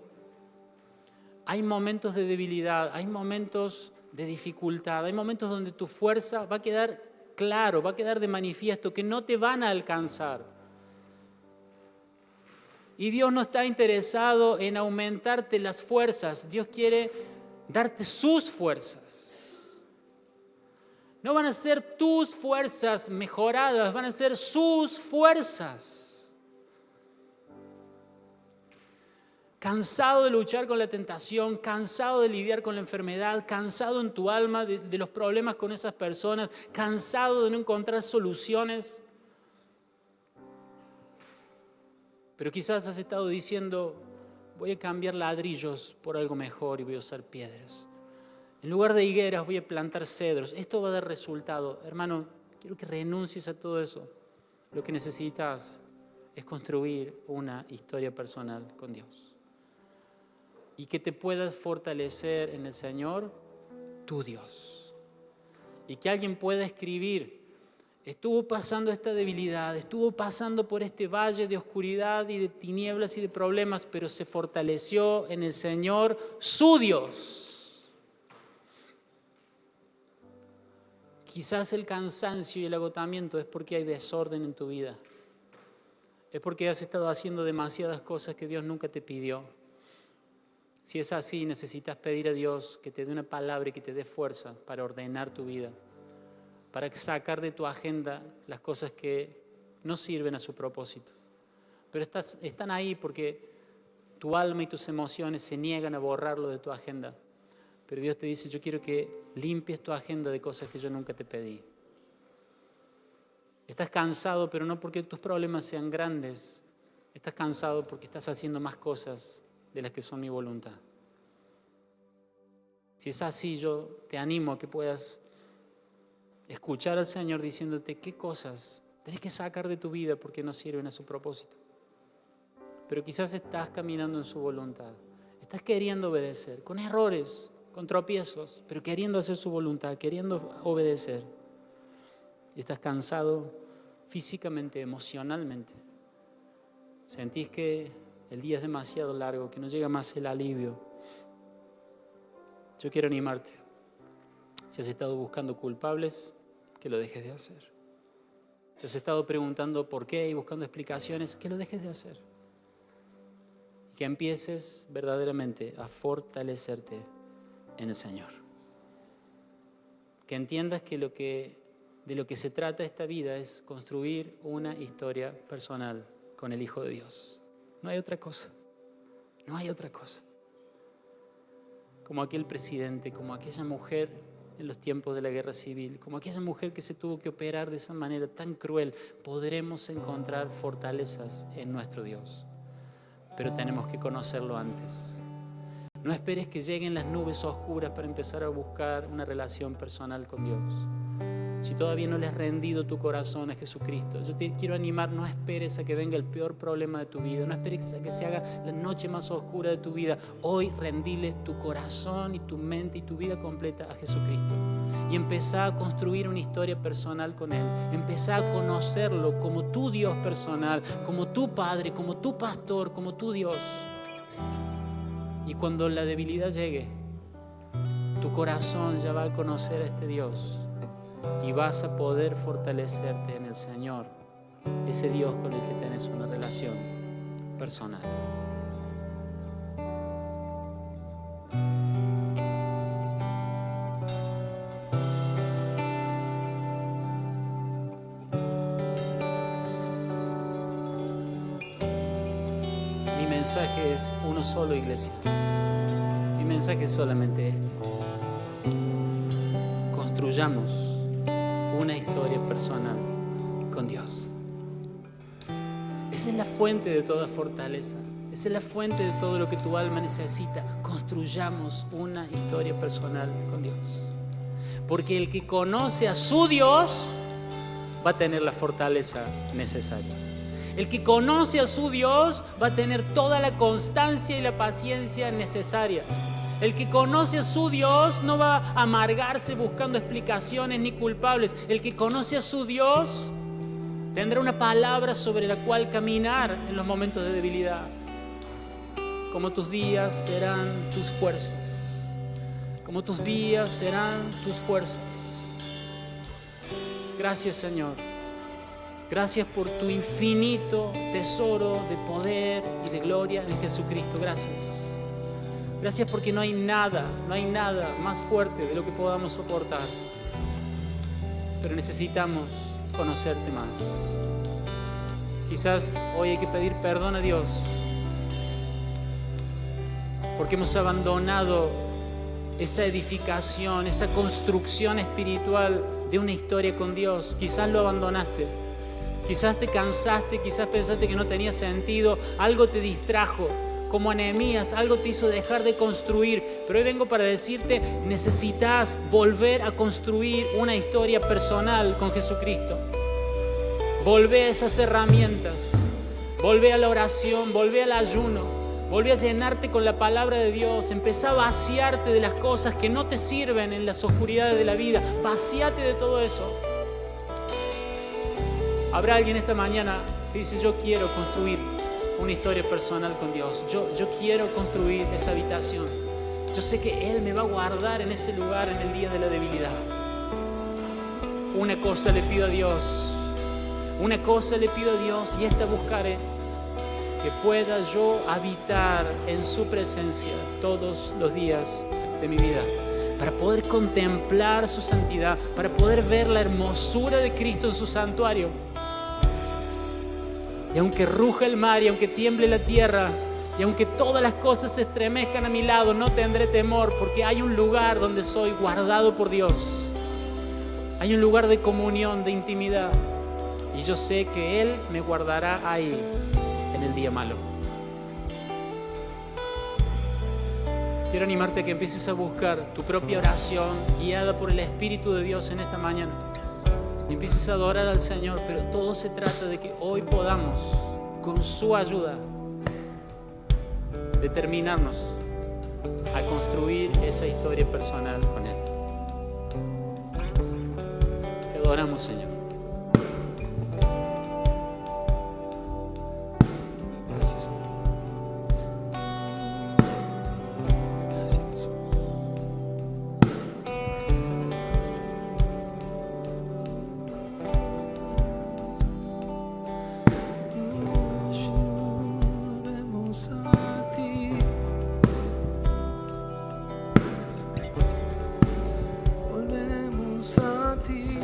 Hay momentos de debilidad, hay momentos de dificultad, hay momentos donde tu fuerza va a quedar claro, va a quedar de manifiesto que no te van a alcanzar. Y Dios no está interesado en aumentarte las fuerzas, Dios quiere darte sus fuerzas. No van a ser tus fuerzas mejoradas, van a ser sus fuerzas. Cansado de luchar con la tentación, cansado de lidiar con la enfermedad, cansado en tu alma de los problemas con esas personas, cansado de no encontrar soluciones. Pero quizás has estado diciendo, voy a cambiar ladrillos por algo mejor y voy a usar piedras. En lugar de higueras voy a plantar cedros. Esto va a dar resultado. Hermano, quiero que renuncies a todo eso. Lo que necesitas es construir una historia personal con Dios. Y que te puedas fortalecer en el Señor, tu Dios. Y que alguien pueda escribir, estuvo pasando esta debilidad, estuvo pasando por este valle de oscuridad y de tinieblas y de problemas, pero se fortaleció en el Señor, su Dios. Quizás el cansancio y el agotamiento es porque hay desorden en tu vida. Es porque has estado haciendo demasiadas cosas que Dios nunca te pidió. Si es así, necesitas pedir a Dios que te dé una palabra y que te dé fuerza para ordenar tu vida, para sacar de tu agenda las cosas que no sirven a su propósito. Pero están ahí porque tu alma y tus emociones se niegan a borrarlo de tu agenda. Pero Dios te dice, yo quiero que limpies tu agenda de cosas que yo nunca te pedí. Estás cansado, pero no porque tus problemas sean grandes. Estás cansado porque estás haciendo más cosas de las que son mi voluntad. Si es así, yo te animo a que puedas escuchar al Señor diciéndote qué cosas tenés que sacar de tu vida porque no sirven a su propósito. Pero quizás estás caminando en su voluntad. Estás queriendo obedecer, con errores, con tropiezos, pero queriendo hacer su voluntad, queriendo obedecer. Y estás cansado físicamente, emocionalmente. Sentís que el día es demasiado largo, que no llega más el alivio. Yo quiero animarte. Si has estado buscando culpables, que lo dejes de hacer. Si has estado preguntando por qué y buscando explicaciones, que lo dejes de hacer. Y que empieces verdaderamente a fortalecerte en el Señor. Que entiendas que lo que de lo que se trata esta vida es construir una historia personal con el Hijo de Dios. No hay otra cosa. No hay otra cosa. Como aquel presidente, como aquella mujer en los tiempos de la guerra civil, como aquella mujer que se tuvo que operar de esa manera tan cruel, podremos encontrar fortalezas en nuestro Dios. Pero tenemos que conocerlo antes. No esperes que lleguen las nubes oscuras para empezar a buscar una relación personal con Dios. Si todavía no le has rendido tu corazón a Jesucristo, yo te quiero animar, no esperes a que venga el peor problema de tu vida, no esperes a que se haga la noche más oscura de tu vida. Hoy rendile tu corazón y tu mente y tu vida completa a Jesucristo. Y empezá a construir una historia personal con Él. Empezá a conocerlo como tu Dios personal, como tu Padre, como tu pastor, como tu Dios. Y cuando la debilidad llegue, tu corazón ya va a conocer a este Dios y vas a poder fortalecerte en el Señor, ese Dios con el que tienes una relación personal. Mi mensaje es uno solo, iglesia. Mi mensaje es solamente este. Construyamos una historia personal con Dios. Esa es la fuente de toda fortaleza. Esa es la fuente de todo lo que tu alma necesita. Construyamos una historia personal con Dios. Porque el que conoce a su Dios va a tener la fortaleza necesaria. El que conoce a su Dios va a tener toda la constancia y la paciencia necesaria. El que conoce a su Dios no va a amargarse buscando explicaciones ni culpables. El que conoce a su Dios tendrá una palabra sobre la cual caminar en los momentos de debilidad. Como tus días serán tus fuerzas. Como tus días serán tus fuerzas. Gracias, Señor. Gracias por tu infinito tesoro de poder y de gloria en Jesucristo. Gracias. Gracias porque no hay nada más fuerte de lo que podamos soportar. Pero necesitamos conocerte más. Quizás hoy hay que pedir perdón a Dios porque hemos abandonado esa edificación, esa construcción espiritual de una historia con Dios. Quizás lo abandonaste. Quizás te cansaste, quizás pensaste que no tenía sentido, algo te distrajo. Como a Nehemías, algo te hizo dejar de construir. Pero hoy vengo para decirte, necesitas volver a construir una historia personal con Jesucristo. Volvé a esas herramientas. Volvé a la oración, volvé al ayuno. Volvé a llenarte con la palabra de Dios. Empezá a vaciarte de las cosas que no te sirven en las oscuridades de la vida. Vacíate de todo eso. Habrá alguien esta mañana que dice, yo quiero construir una historia personal con Dios. Yo quiero construir esa habitación. Yo sé que Él me va a guardar en ese lugar en el día de la debilidad. Una cosa le pido a Dios. Una cosa le pido a Dios y esta buscaré. Que pueda yo habitar en su presencia todos los días de mi vida. Para poder contemplar su santidad. Para poder ver la hermosura de Cristo en su santuario. Y aunque ruja el mar y aunque tiemble la tierra y aunque todas las cosas se estremezcan a mi lado, no tendré temor porque hay un lugar donde soy guardado por Dios. Hay un lugar de comunión, de intimidad. Y yo sé que Él me guardará ahí en el día malo. Quiero animarte a que empieces a buscar tu propia oración guiada por el Espíritu de Dios en esta mañana. Y empieces a adorar al Señor, pero todo se trata de que hoy podamos, con su ayuda, determinarnos a construir esa historia personal con Él. Te adoramos, Señor. Gracias, Señor. Gracias, Jesús. Volvemos a ti.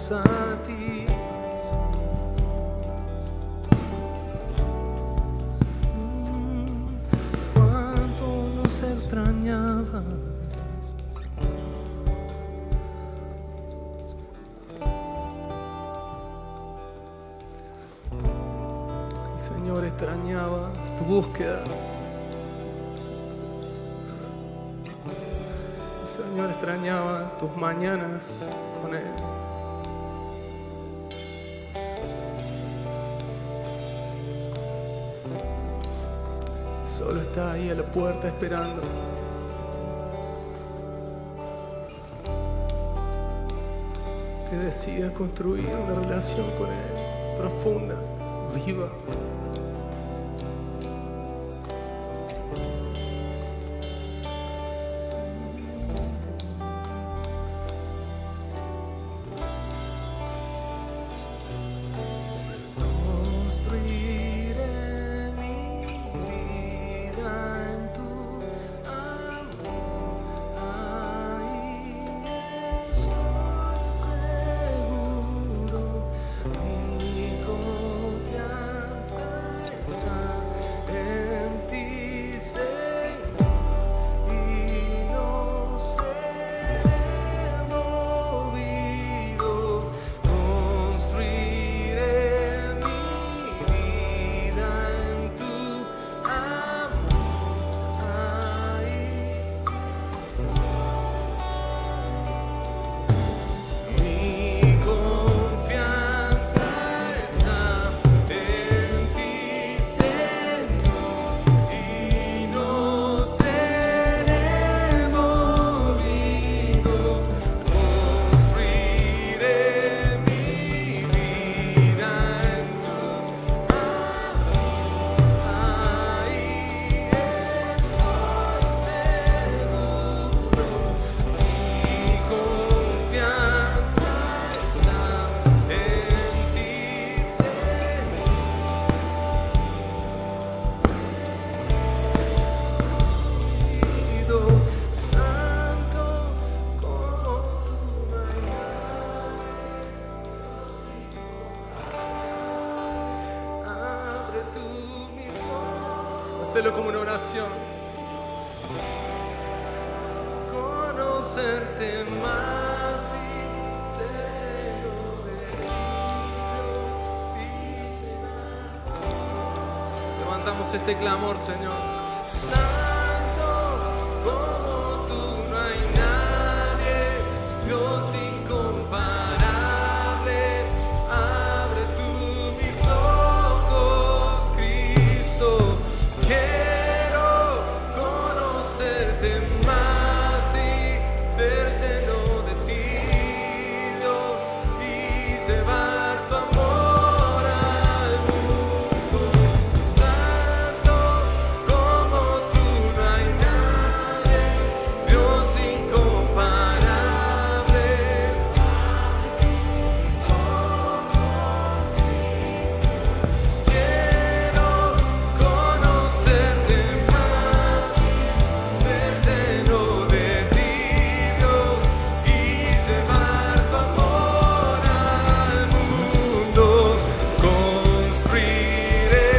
acercarnos a ti. Cuánto nos extrañabas. Señor, extrañaba tu búsqueda. Señor, extrañaba tus mañanas con Él. Solo está ahí a la puerta esperando. Que decida construir una relación con Él profunda, viva. Hacelo como una oración. Conocerte más y ser lleno de Dios. Levantamos este clamor, Señor. Santo como tú no hay nadie, Dios incomparable. Abre tú mis ojos, Cristo. Quiero conocerte más y ser lleno de ti, Dios, y llevar tu amor al mundo. Santo como tú no hay nadie, Dios incomparable. Quiero conocerte más, ser lleno de ti, Dios, y llevar tu amor al mundo. Construiré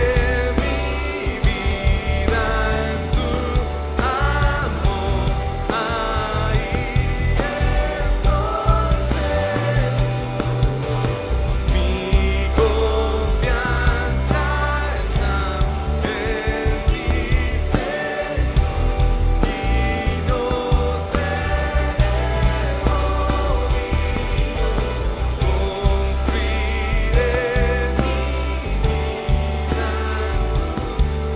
mi vida en tu amor. Ahí estoy seguro. Mi confianza está en ti, Señor, y no seré movido. Construiré mi vida en tu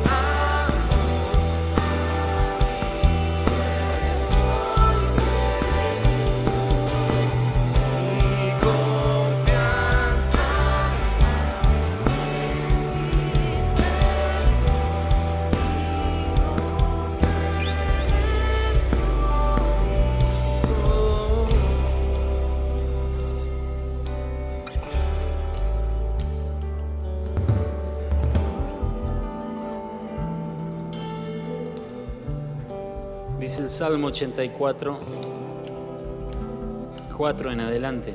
amor. Estoy seguro. Mi confianza está en ti, Dice el Salmo 84, 4 en adelante.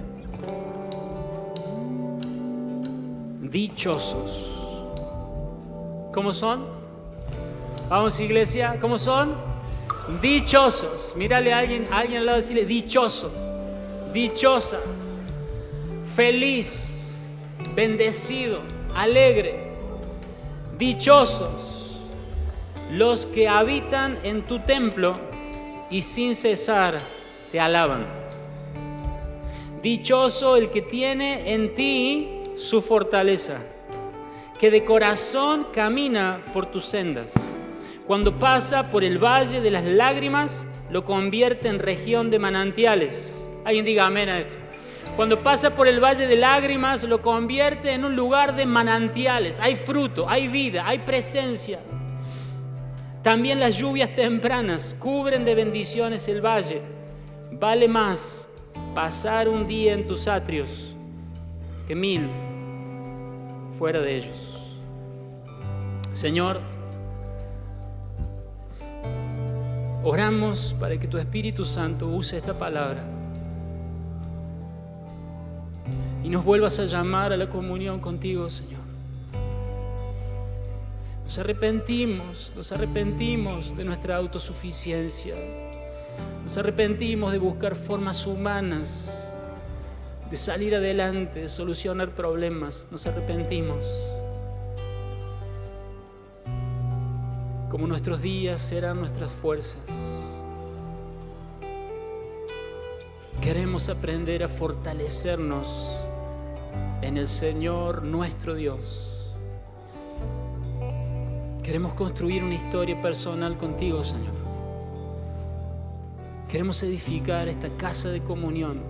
dichosos. ¿Cómo son? Vamos, iglesia, ¿cómo son? Dichosos. Mírale a alguien al lado, decirle dichoso, dichosa, feliz, bendecido, alegre. Dichosos los que habitan en tu templo y sin cesar te alaban. Dichoso el que tiene en ti su fortaleza, que de corazón camina por tus sendas. Cuando pasa por el valle de las lágrimas, lo convierte en región de manantiales. Alguien diga amén a esto. Cuando pasa por el valle de lágrimas, lo convierte en un lugar de manantiales. Hay fruto, hay vida, hay presencia. También las lluvias tempranas cubren de bendiciones el valle. Vale más pasar un día en tus atrios que 1000 fuera de ellos. Señor, oramos para que tu Espíritu Santo use esta palabra y nos vuelvas a llamar a la comunión contigo, Señor. Nos arrepentimos de nuestra autosuficiencia. Nos arrepentimos de buscar formas humanas de salir adelante, de solucionar problemas. Nos arrepentimos. Como nuestros días serán nuestras fuerzas. Queremos aprender a fortalecernos en el Señor nuestro Dios. Queremos construir una historia personal contigo, Señor. Queremos edificar esta casa de comunión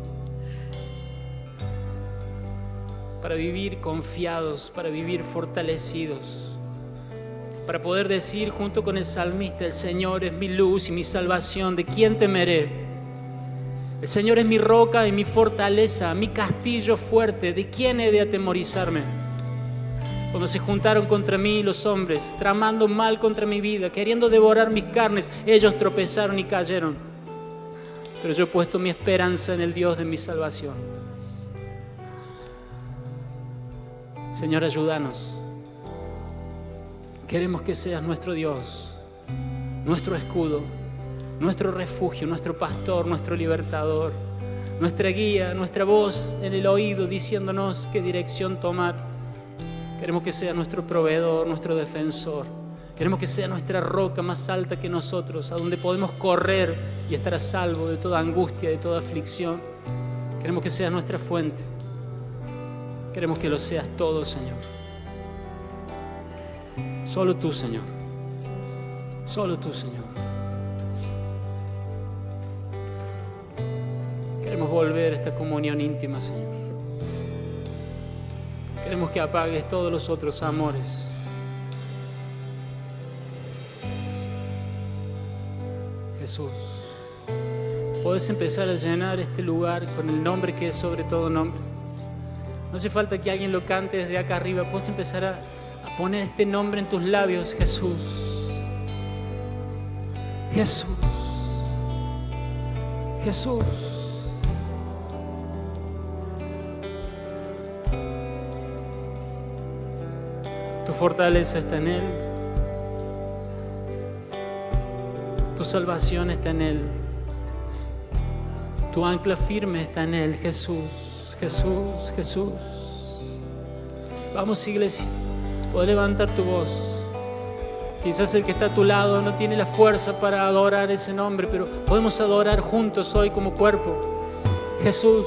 para vivir confiados, para vivir fortalecidos, para poder decir junto con el salmista: el Señor es mi luz y mi salvación, ¿de quién temeré? El Señor es mi roca y mi fortaleza, mi castillo fuerte, ¿de quién he de atemorizarme? Cuando se juntaron contra mí los hombres, tramando mal contra mi vida, queriendo devorar mis carnes, ellos tropezaron y cayeron. Pero yo he puesto mi esperanza en el Dios de mi salvación. Señor, ayúdanos. Queremos que seas nuestro Dios, nuestro escudo, nuestro refugio, nuestro pastor, nuestro libertador, nuestra guía, nuestra voz en el oído diciéndonos qué dirección tomar. Queremos que sea nuestro proveedor, nuestro defensor. Queremos que sea nuestra roca más alta que nosotros, a donde podemos correr y estar a salvo de toda angustia, de toda aflicción. Queremos que sea nuestra fuente. Queremos que lo seas todo, Señor. Solo tú, Señor. Solo tú, Señor. Queremos volver a esta comunión íntima, Señor. Queremos que apagues todos los otros amores. Jesús, puedes empezar a llenar este lugar con el nombre que es sobre todo nombre. No hace falta que alguien lo cante desde acá arriba. Puedes empezar a poner este nombre en tus labios. Jesús. Jesús. Jesús. Tu fortaleza está en Él. Tu salvación está en Él. Tu ancla firme está en Él. Jesús, Jesús, Jesús. Vamos, iglesia. Puedes levantar tu voz. Quizás el que está a tu lado no tiene la fuerza para adorar ese nombre, pero podemos adorar juntos hoy como cuerpo. Jesús.